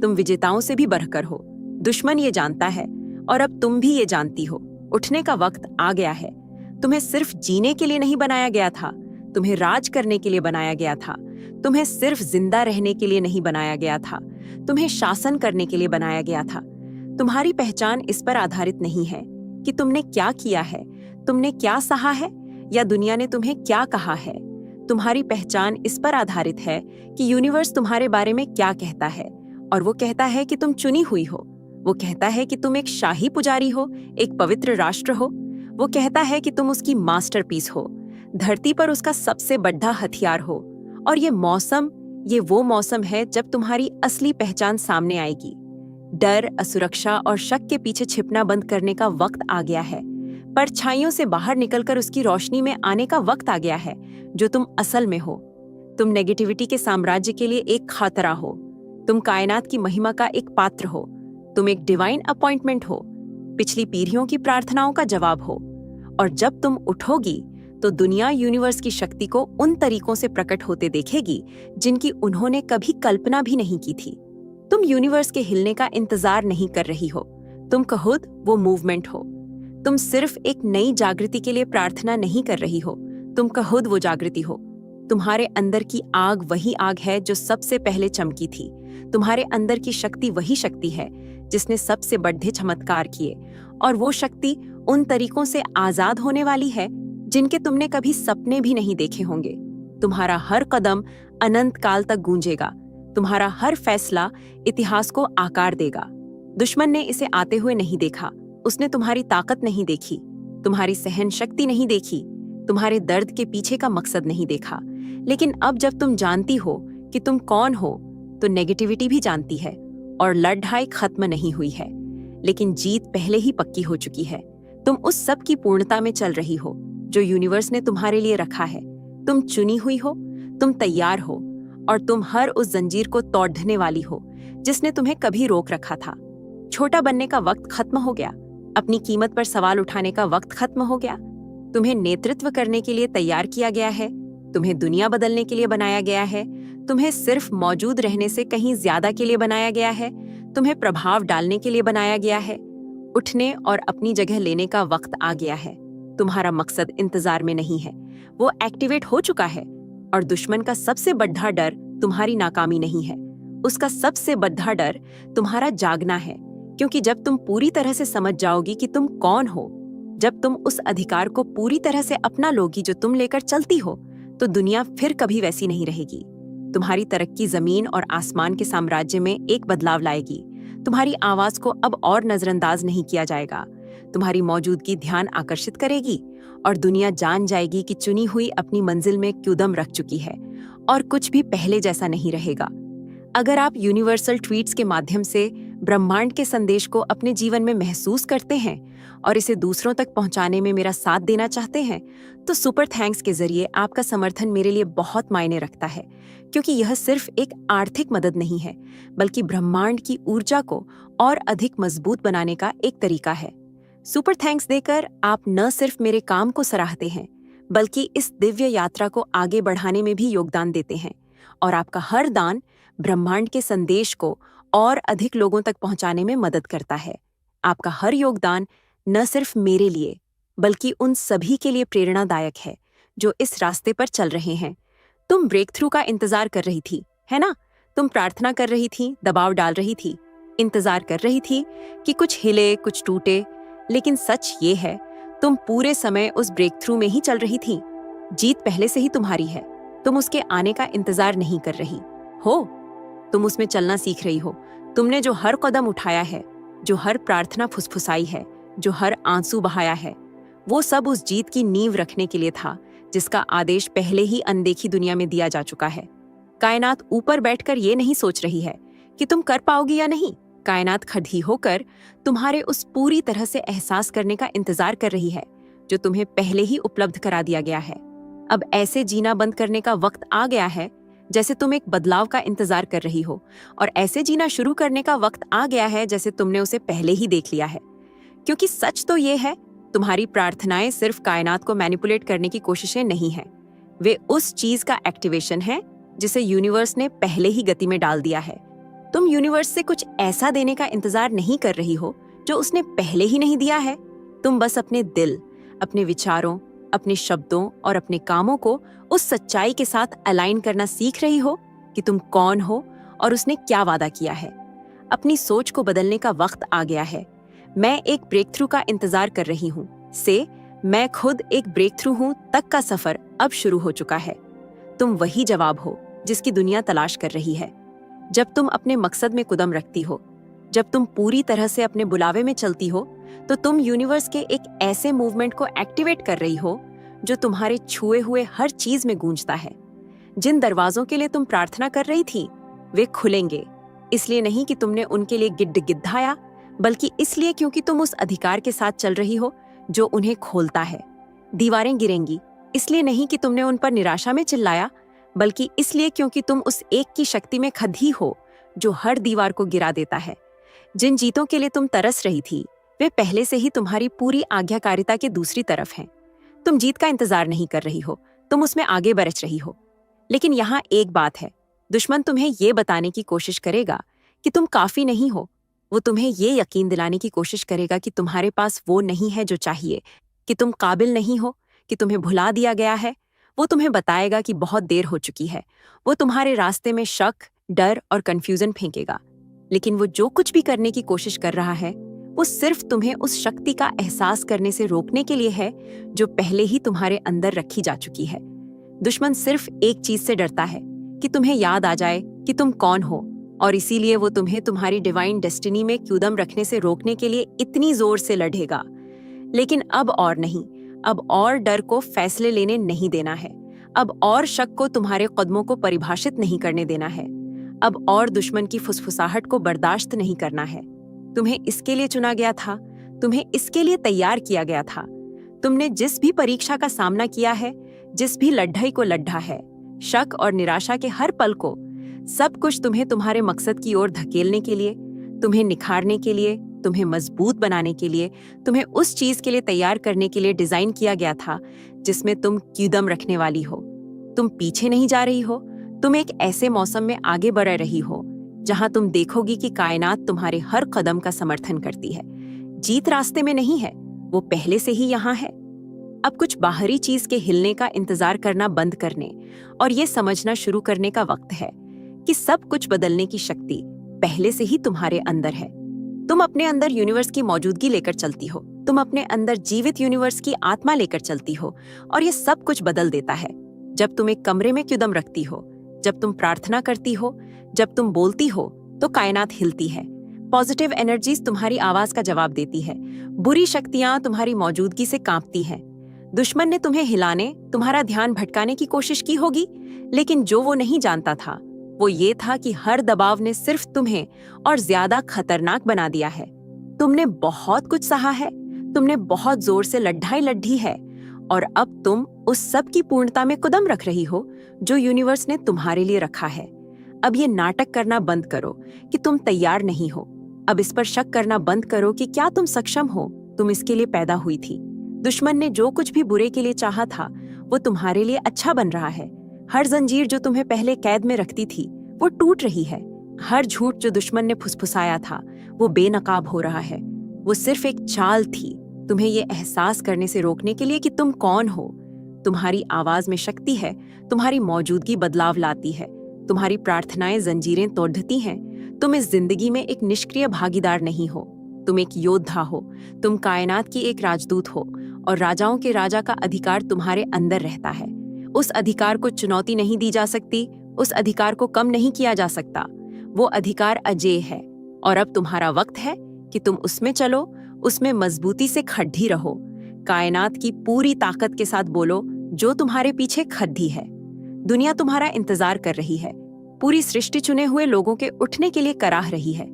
तुम विजेताओं से भी बढ़कर हो। दुश्मन ये जानता है और अब तुम भी ये जानती हो। उठने का वक्त आ गया है। तुम्हें सिर्फ जीने के लिए नहीं बनाया गया था, तुम्हें राज करने के लिए बनाया गया था। तुम्हें सिर्फ जिंदा रहने के लिए नहीं बनाया गया था, तुम्हें शासन करने के लिए बनाया गया था। तुम्हारी पहचान इस पर आधारित नहीं है कि तुमने क्या किया है, तुमने क्या सहा है या दुनिया ने तुम्हें क्या कहा है। तुम्हारी पहचान इस पर आधारित है कि यूनिवर्स तुम्हारे बारे में क्या कहता है, और वो कहता है कि तुम चुनी हुई हो। वो कहता है कि तुम एक शाही पुजारी हो, एक पवित्र राष्ट्र हो। वो कहता है कि तुम उसकी मास्टरपीस हो, धरती पर उसका सबसे बड़ा हथियार हो। और ये वो मौसम है जब तुम्हारी असली पहचान सामने आएगी। डर, असुरक्षा और शक के पीछे छिपना बंद करने का वक्त आ गया है। परछाइयों से बाहर निकलकर उसकी रोशनी में आने का वक्त आ गया है, जो तुम असल में हो। तुम नेगेटिविटी के साम्राज्य के लिए एक खतरा हो। तुम कायनात की महिमा का एक पात्र हो। तुम एक डिवाइन अपॉइंटमेंट हो, पिछली पीढ़ियों की प्रार्थनाओं का जवाब हो। और जब तुम उठोगी तो दुनिया यूनिवर्स की शक्ति को उन तरीकों से प्रकट होते देखेगी जिनकी उन्होंने कभी कल्पना भी नहीं की थी। तुम यूनिवर्स के हिलने का इंतजार नहीं कर रही हो, तुम खुद वो मूवमेंट हो। तुम सिर्फ एक नई जागृति के लिए प्रार्थना नहीं कर रही हो, तुम खुद वो जागृति हो। तुम्हारे अंदर की आग वही आग है जो सबसे पहले चमकी थी। तुम्हारे अंदर की शक्ति वही शक्ति है जिसने सबसे बड़े चमत्कार किए, और वो शक्ति उन तरीकों से आजाद होने वाली है जिनके तुमने कभी सपने भी नहीं देखे होंगे। तुम्हारा हर कदम अनंत काल तक गूंजेगा। तुम्हारा हर फैसला इतिहास को आकार देगा। दुश्मन ने इसे आते हुए नहीं देखा, उसने तुम्हारी ताकत नहीं देखी, तुम्हारी सहन शक्ति नहीं देखी, तुम्हारे दर्द के पीछे का मकसद नहीं देखा। लेकिन अब जब तुम जानती हो कि तुम कौन हो, तो नेगेटिविटी भी जानती है, और लड़ाई खत्म नहीं हुई है, लेकिन जीत पहले ही पक्की हो चुकी है। तुम उस सब की पूर्णता में चल रही हो जो यूनिवर्स ने तुम्हारे लिए रखा है। तुम चुनी हुई हो, तुम तैयार हो, और तुम हर उस जंजीर को तोड़ने वाली हो जिसने तुम्हें कभी रोक रखा था। छोटा बनने का वक्त खत्म हो गया, अपनी कीमत पर सवाल उठाने का वक्त खत्म हो गया। तुम्हें नेतृत्व करने के लिए तैयार किया गया है, तुम्हें दुनिया बदलने के लिए बनाया गया है, तुम्हें सिर्फ मौजूद रहने से कहीं ज्यादा के लिए बनाया गया है, तुम्हें प्रभाव डालने के लिए बनाया गया है। उठने और अपनी जगह लेने का वक्त आ गया है। तुम्हारा मकसद इंतजार में नहीं है, वो एक्टिवेट हो चुका है। और दुश्मन का सबसे बड़ा डर तुम्हारी नाकामी नहीं है, उसका सबसे बड़ा डर तुम्हारा जागना है। क्योंकि जब तुम पूरी तरह से समझ जाओगी कि तुम कौन हो, जब तुम उस अधिकार को पूरी तरह से अपना लोगी जो तुम लेकर चलती हो, तो दुनिया फिर कभी वैसी नहीं रहेगी। तुम्हारी तरक्की जमीन और आसमान के साम्राज्य में एक बदलाव लाएगी। तुम्हारी आवाज को अब और नजरअंदाज नहीं किया जाएगा। तुम्हारी मौजूदगी ध्यान आकर्षित करेगी, और दुनिया जान जाएगी कि चुनी हुई अपनी मंजिल में कदम रख चुकी है, और कुछ भी पहले जैसा नहीं रहेगा। अगर आप यूनिवर्सल ट्वीट्स के माध्यम से ब्रह्मांड के संदेश को अपने जीवन में महसूस करते हैं और इसे दूसरों तक पहुंचाने में मेरा साथ देना चाहते हैं, तो सुपर थैंक्स के जरिए आपका समर्थन मेरे लिए बहुत मायने रखता है। क्योंकि यह सिर्फ एक आर्थिक मदद नहीं है, बल्कि ब्रह्मांड की ऊर्जा को और अधिक मजबूत बनाने का एक तरीका है। सुपर थैंक्स देकर आप न सिर्फ मेरे काम को सराहते हैं, बल्कि इस दिव्य यात्रा को आगे बढ़ाने में भी योगदान देते हैं। और आपका हर दान ब्रह्मांड के संदेश को और अधिक लोगों तक पहुंचाने में मदद करता है। आपका हर योगदान न सिर्फ मेरे लिए, बल्कि उन सभी के लिए प्रेरणादायक है जो इस रास्ते पर चल रहे हैं। तुम ब्रेक थ्रू का इंतजार कर रही थी, है ना? तुम प्रार्थना कर रही थी, दबाव डाल रही थी, इंतजार कर रही थी कि कुछ हिले, कुछ टूटे। लेकिन सच ये है, तुम पूरे समय उस ब्रेक थ्रू में ही चल रही थी। जीत पहले से ही तुम्हारी है, तुम उसके आने का इंतजार नहीं कर रही हो, तुम उसमें चलना सीख रही हो। तुमने जो हर कदम उठाया है, जो हर प्रार्थना फुसफुसाई है, जो हर आंसू बहाया है, वो सब उस जीत की नींव रखने के लिए था जिसका आदेश पहले ही अनदेखी दुनिया में दिया जा चुका है। कायनात ऊपर बैठकर ये नहीं सोच रही है कि तुम कर पाओगी या नहीं। कायनात खड़ी होकर तुम्हारे उस पूरी तरह से एहसास करने का इंतजार कर रही है जो तुम्हें पहले ही उपलब्ध करा दिया गया है। अब ऐसे जीना बंद करने का वक्त आ गया है जैसे तुम एक बदलाव का इंतजार कर रही हो, और ऐसे जीना शुरू करने का वक्त आ गया है जैसे तुमने उसे पहले ही देख लिया है। क्योंकि सच तो ये है, तुम्हारी प्रार्थनाएं सिर्फ कायनात को मैनिपुलेट करने की कोशिशें नहीं हैं। वे उस चीज का एक्टिवेशन है जिसे यूनिवर्स ने पहले ही गति में डाल दिया है। तुम यूनिवर्स से कुछ ऐसा देने का इंतजार नहीं कर रही हो जो उसने पहले ही नहीं दिया है। तुम बस अपने दिल, अपने विचारों, अपने शब्दों और अपने कामों को उस सच्चाई के साथ अलाइन करना सीख रही हो कि तुम कौन हो और उसने क्या वादा किया है। अपनी सोच को बदलने का वक्त आ गया है। मैं एक ब्रेक थ्रू का इंतजार कर रही हूँ से मैं खुद एक ब्रेक थ्रू हूँ तक का सफर अब शुरू हो चुका है। तुम वही जवाब हो जिसकी दुनिया तलाश कर रही है। जब तुम अपने मकसद में कदम रखती हो, जब तुम पूरी तरह से अपने बुलावे में चलती हो, तो तुम यूनिवर्स के एक ऐसे मूवमेंट को एक्टिवेट कर रही हो जो तुम्हारे छुए हुए हर चीज में गूंजता है। जिन दरवाजों के लिए तुम प्रार्थना कर रही थी वे खुलेंगे, इसलिए नहीं कि तुमने उनके लिए गिड़गिड़ाया, बल्कि इसलिए क्योंकि तुम उस अधिकार के साथ चल रही हो जो उन्हें खोलता है। दीवारें गिरेंगी, इसलिए नहीं कि तुमने उन पर निराशा में चिल्लाया, बल्कि इसलिए क्योंकि तुम उस एक की शक्ति में खदी हो जो हर दीवार को गिरा देता है। जिन जीतों के लिए तुम तरस रही थी वे पहले से ही तुम्हारी पूरी आज्ञाकारिता के दूसरी तरफ हैं। तुम जीत का इंतजार नहीं कर रही हो, तुम उसमें आगे बरस रही हो। लेकिन यहाँ एक बात है, दुश्मन तुम्हें ये बताने की कोशिश करेगा कि तुम काफी नहीं हो। वो तुम्हें ये यकीन दिलाने की कोशिश करेगा कि तुम्हारे पास वो नहीं है जो चाहिए, कि तुम काबिल नहीं हो, कि तुम्हें भुला दिया गया है। वो तुम्हें बताएगा कि बहुत देर हो चुकी है। वो तुम्हारे रास्ते में शक, डर और कंफ्यूजन फेंकेगा। लेकिन वो जो कुछ भी करने की कोशिश कर रहा है वो सिर्फ तुम्हें उस शक्ति का एहसास करने से रोकने के लिए है जो पहले ही तुम्हारे अंदर रखी जा चुकी है। दुश्मन सिर्फ एक चीज से डरता है कि तुम्हें याद आ जाए कि तुम कौन हो, और इसीलिए वो तुम्हें तुम्हारी डिवाइन डेस्टिनी में कदम रखने से रोकने के लिए इतनी जोर से लड़ेगा। लेकिन अब और नहीं, अब और डर को फैसले लेने नहीं देना है। अब और शक को तुम्हारे कदमों को परिभाषित नहीं करने देना है। अब और दुश्मन की फुसफुसाहट को बर्दाश्त नहीं करना है। तुम्हें इसके लिए चुना गया था, तुम्हें इसके लिए तैयार किया गया था। तुमने जिस भी परीक्षा का सामना किया है, जिस भी लड़ाई को लड़ा है, शक और निराशा के हर पल को, सब कुछ तुम्हें तुम्हारे मकसद की ओर धकेलने के लिए, तुम्हें निखारने के लिए, तुम्हें मजबूत बनाने के लिए, तुम्हें उस चीज के लिए तैयार करने के लिए डिजाइन किया गया था जिसमें तुम कदम रखने वाली हो। तुम पीछे नहीं जा रही हो, तुम एक ऐसे मौसम में आगे बढ़ रही हो जहां तुम देखोगी कि कायनात तुम्हारे हर कदम का समर्थन करती है। जीत रास्ते में नहीं है, वो पहले से ही यहाँ है। अब कुछ बाहरी चीज के हिलने का इंतजार करना बंद करने और ये समझना शुरू करने का वक्त है कि सब कुछ बदलने की शक्ति पहले से ही तुम्हारे अंदर है। तुम अपने अंदर यूनिवर्स की मौजूदगी लेकर चलती हो, तुम अपने अंदर जीवित यूनिवर्स की आत्मा लेकर चलती हो, और ये सब कुछ बदल देता है जब तुम एक कमरे में कदम रखती हो, जब तुम प्रार्थना करती हो, जब तुम बोलती हो तो कायनात हिलती है। पॉजिटिव एनर्जीज तुम्हारी आवाज का जवाब देती है, बुरी शक्तियां तुम्हारी मौजूदगी से कांपती हैं। दुश्मन ने तुम्हें हिलाने, तुम्हारा ध्यान भटकाने की कोशिश की होगी, लेकिन जो वो नहीं जानता था वो ये था कि हर दबाव ने सिर्फ तुम्हें और ज्यादा खतरनाक बना दिया है। तुमने बहुत कुछ सहा है, तुमने बहुत जोर से लड़ाई लड़ी है, और अब तुम उस सब की पूर्णता में कदम रख रही हो जो यूनिवर्स ने तुम्हारे लिए रखा है। अब ये नाटक करना बंद करो कि तुम तैयार नहीं हो। अब इस पर शक करना बंद करो कि क्या तुम सक्षम हो। तुम इसके लिए पैदा हुई थी। दुश्मन ने जो कुछ भी बुरे के लिए चाहा था वो तुम्हारे लिए अच्छा बन रहा है। हर जंजीर जो तुम्हें पहले कैद में रखती थी वो टूट रही है। हर झूठ जो दुश्मन ने फुसफुसाया था वो बेनकाब हो रहा है। वो सिर्फ एक चाल थी तुम्हें ये एहसास करने से रोकने के लिए कि तुम कौन हो। तुम्हारी आवाज में शक्ति है, तुम्हारी मौजूदगी बदलाव लाती है, तुम्हारी प्रार्थनाएं जंजीरें तोड़ती हैं। तुम इस जिंदगी में एक निष्क्रिय भागीदार नहीं हो, तुम एक योद्धा हो। तुम कायनात की एक राजदूत हो, और राजाओं के राजा का अधिकार तुम्हारे अंदर रहता है। उस अधिकार को चुनौती नहीं दी जा सकती, उस अधिकार को कम नहीं किया जा सकता। वो अधिकार अजेय है, और अब तुम्हारा वक्त है कि तुम उसमें चलो, उसमें मजबूती से खड़ी रहो। कायनात की पूरी ताकत के साथ बोलो जो तुम्हारे पीछे खड़ी है। दुनिया तुम्हारा इंतजार कर रही है। पूरी सृष्टि चुने हुए लोगों के उठने के लिए कराह रही है।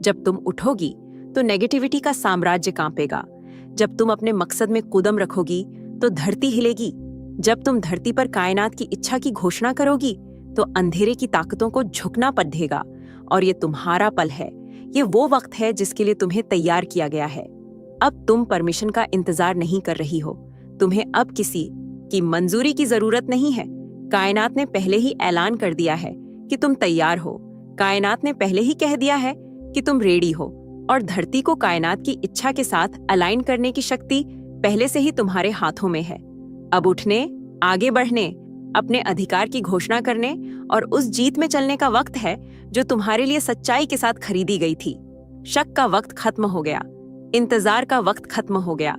जब तुम उठोगी तो नेगेटिविटी का साम्राज्य कांपेगा। जब तुम अपने मकसद में कदम रखोगी तो धरती हिलेगी। जब तुम धरती पर कायनात की इच्छा की घोषणा करोगी तो अंधेरे की ताकतों को झुकना पड़ेगा। और ये तुम्हारा पल है, ये वो वक्त है जिसके लिए तुम्हें तैयार किया गया है। अब तुम परमिशन का इंतजार नहीं कर रही हो। तुम्हें अब किसी की मंजूरी की जरूरत नहीं है। कायनात ने पहले ही ऐलान कर दिया है कि तुम तैयार हो। कायनात ने पहले ही कह दिया है कि तुम रेडी हो, और धरती को कायनात की इच्छा के साथ अलाइन करने की शक्ति पहले से ही तुम्हारे हाथों में है। अब उठने, आगे बढ़ने, अपने अधिकार की घोषणा करने और उस जीत में चलने का वक्त है जो तुम्हारे लिए सच्चाई के साथ खरीदी गई थी। शक का वक्त खत्म हो गया, इंतजार का वक्त खत्म हो गया।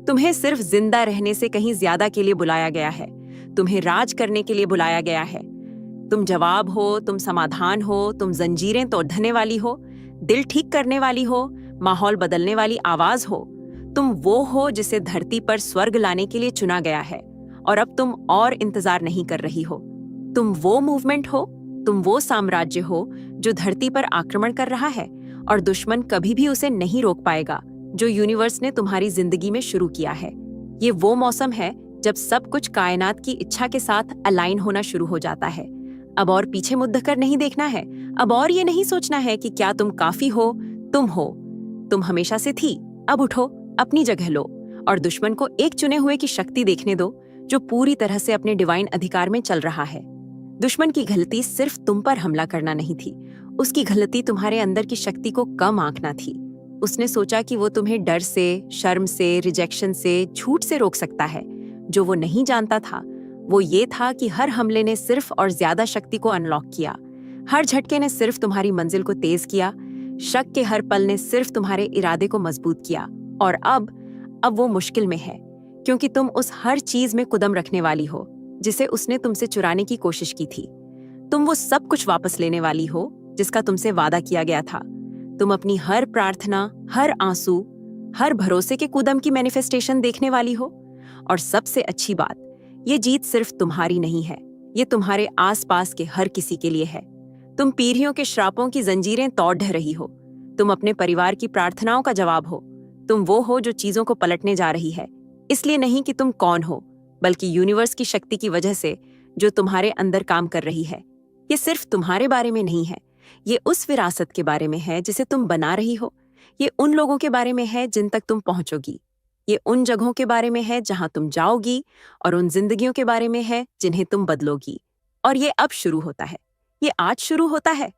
तुम्हें सिर्फ जिंदा रहने से कहीं ज्यादा के लिए बुलाया गया है। तुम्हें राज करने के लिए बुलाया गया है। तुम जवाब हो, तुम समाधान हो, तुम जंजीरें तोड़ने वाली हो, दिल ठीक करने वाली हो, माहौल बदलने वाली आवाज हो। तुम वो हो जिसे धरती पर स्वर्ग लाने के लिए चुना गया है, और अब तुम और इंतजार नहीं कर रही हो। तुम वो मूवमेंट हो, तुम वो साम्राज्य हो जो धरती पर आक्रमण कर रहा है, और दुश्मन कभी भी उसे नहीं रोक पाएगा, जो यूनिवर्स ने तुम्हारी जिंदगी में शुरू किया है। ये वो मौसम है जब सब कुछ कायनात की इच्छा के साथ अलाइन होना शुरू हो जाता है। अब और पीछे मुड़ कर नहीं देखना है। अब और ये नहीं सोचना है कि क्या तुम काफी हो। तुम हो, तुम हमेशा से थी। अब उठो, अपनी जगह लो, और दुश्मन को एक चुने हुए की शक्ति देखने दो जो पूरी तरह से अपने डिवाइन अधिकार में चल रहा है। दुश्मन की गलती सिर्फ तुम पर हमला करना नहीं थी, उसकी गलती तुम्हारे अंदर की शक्ति को कम आंकना थी। उसने सोचा कि वो तुम्हें डर से, शर्म से, रिजेक्शन से, झूठ से रोक सकता है। जो वो नहीं जानता था वो ये था कि हर हमले ने सिर्फ और ज्यादा शक्ति को अनलॉक किया। हर झटके ने सिर्फ तुम्हारी मंजिल को तेज किया। शक के हर पल ने सिर्फ तुम्हारे इरादे को मजबूत किया। और अब वो मुश्किल में है, क्योंकि तुम उस हर चीज में कदम रखने वाली हो जिसे उसने तुमसे चुराने की कोशिश की थी। तुम वो सब कुछ वापस लेने वाली हो जिसका तुमसे वादा किया गया था। तुम अपनी हर प्रार्थना, हर आंसू, हर भरोसे के कदम की मैनिफेस्टेशन देखने वाली हो। और सबसे अच्छी बात, ये जीत सिर्फ तुम्हारी नहीं है, ये तुम्हारे आसपास के हर किसी के लिए है। तुम पीढ़ियों के श्रापों की जंजीरें तोड़ रही हो। तुम अपने परिवार की प्रार्थनाओं का जवाब हो। तुम वो हो जो चीजों को पलटने जा रही है, इसलिए नहीं कि तुम कौन हो, बल्कि यूनिवर्स की शक्ति की वजह से जो तुम्हारे अंदर काम कर रही है। ये सिर्फ तुम्हारे बारे में नहीं है, ये उस विरासत के बारे में है जिसे तुम बना रही हो। ये उन लोगों के बारे में है जिन तक तुम पहुंचोगी। ये उन जगहों के बारे में है जहां तुम जाओगी, और उन जिंदगियों के बारे में है जिन्हें तुम बदलोगी। और ये अब शुरू होता है, ये आज शुरू होता है।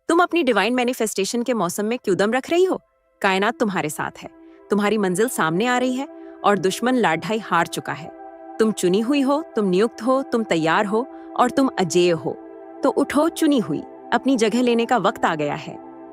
तुम अपनी डिवाइन मैनिफेस्टेशन के मौसम में कदम रख रही हो। कायनात तुम्हारे साथ है, तुम्हारी मंजिल सामने आ रही है, और दुश्मन लड़ाई हार चुका है। तुम चुनी हुई हो, तुम नियुक्त हो, तुम तैयार हो, और तुम अजेय हो। तो उठो, चुनी हुई, अपनी जगह लेने का वक्त आ गया है।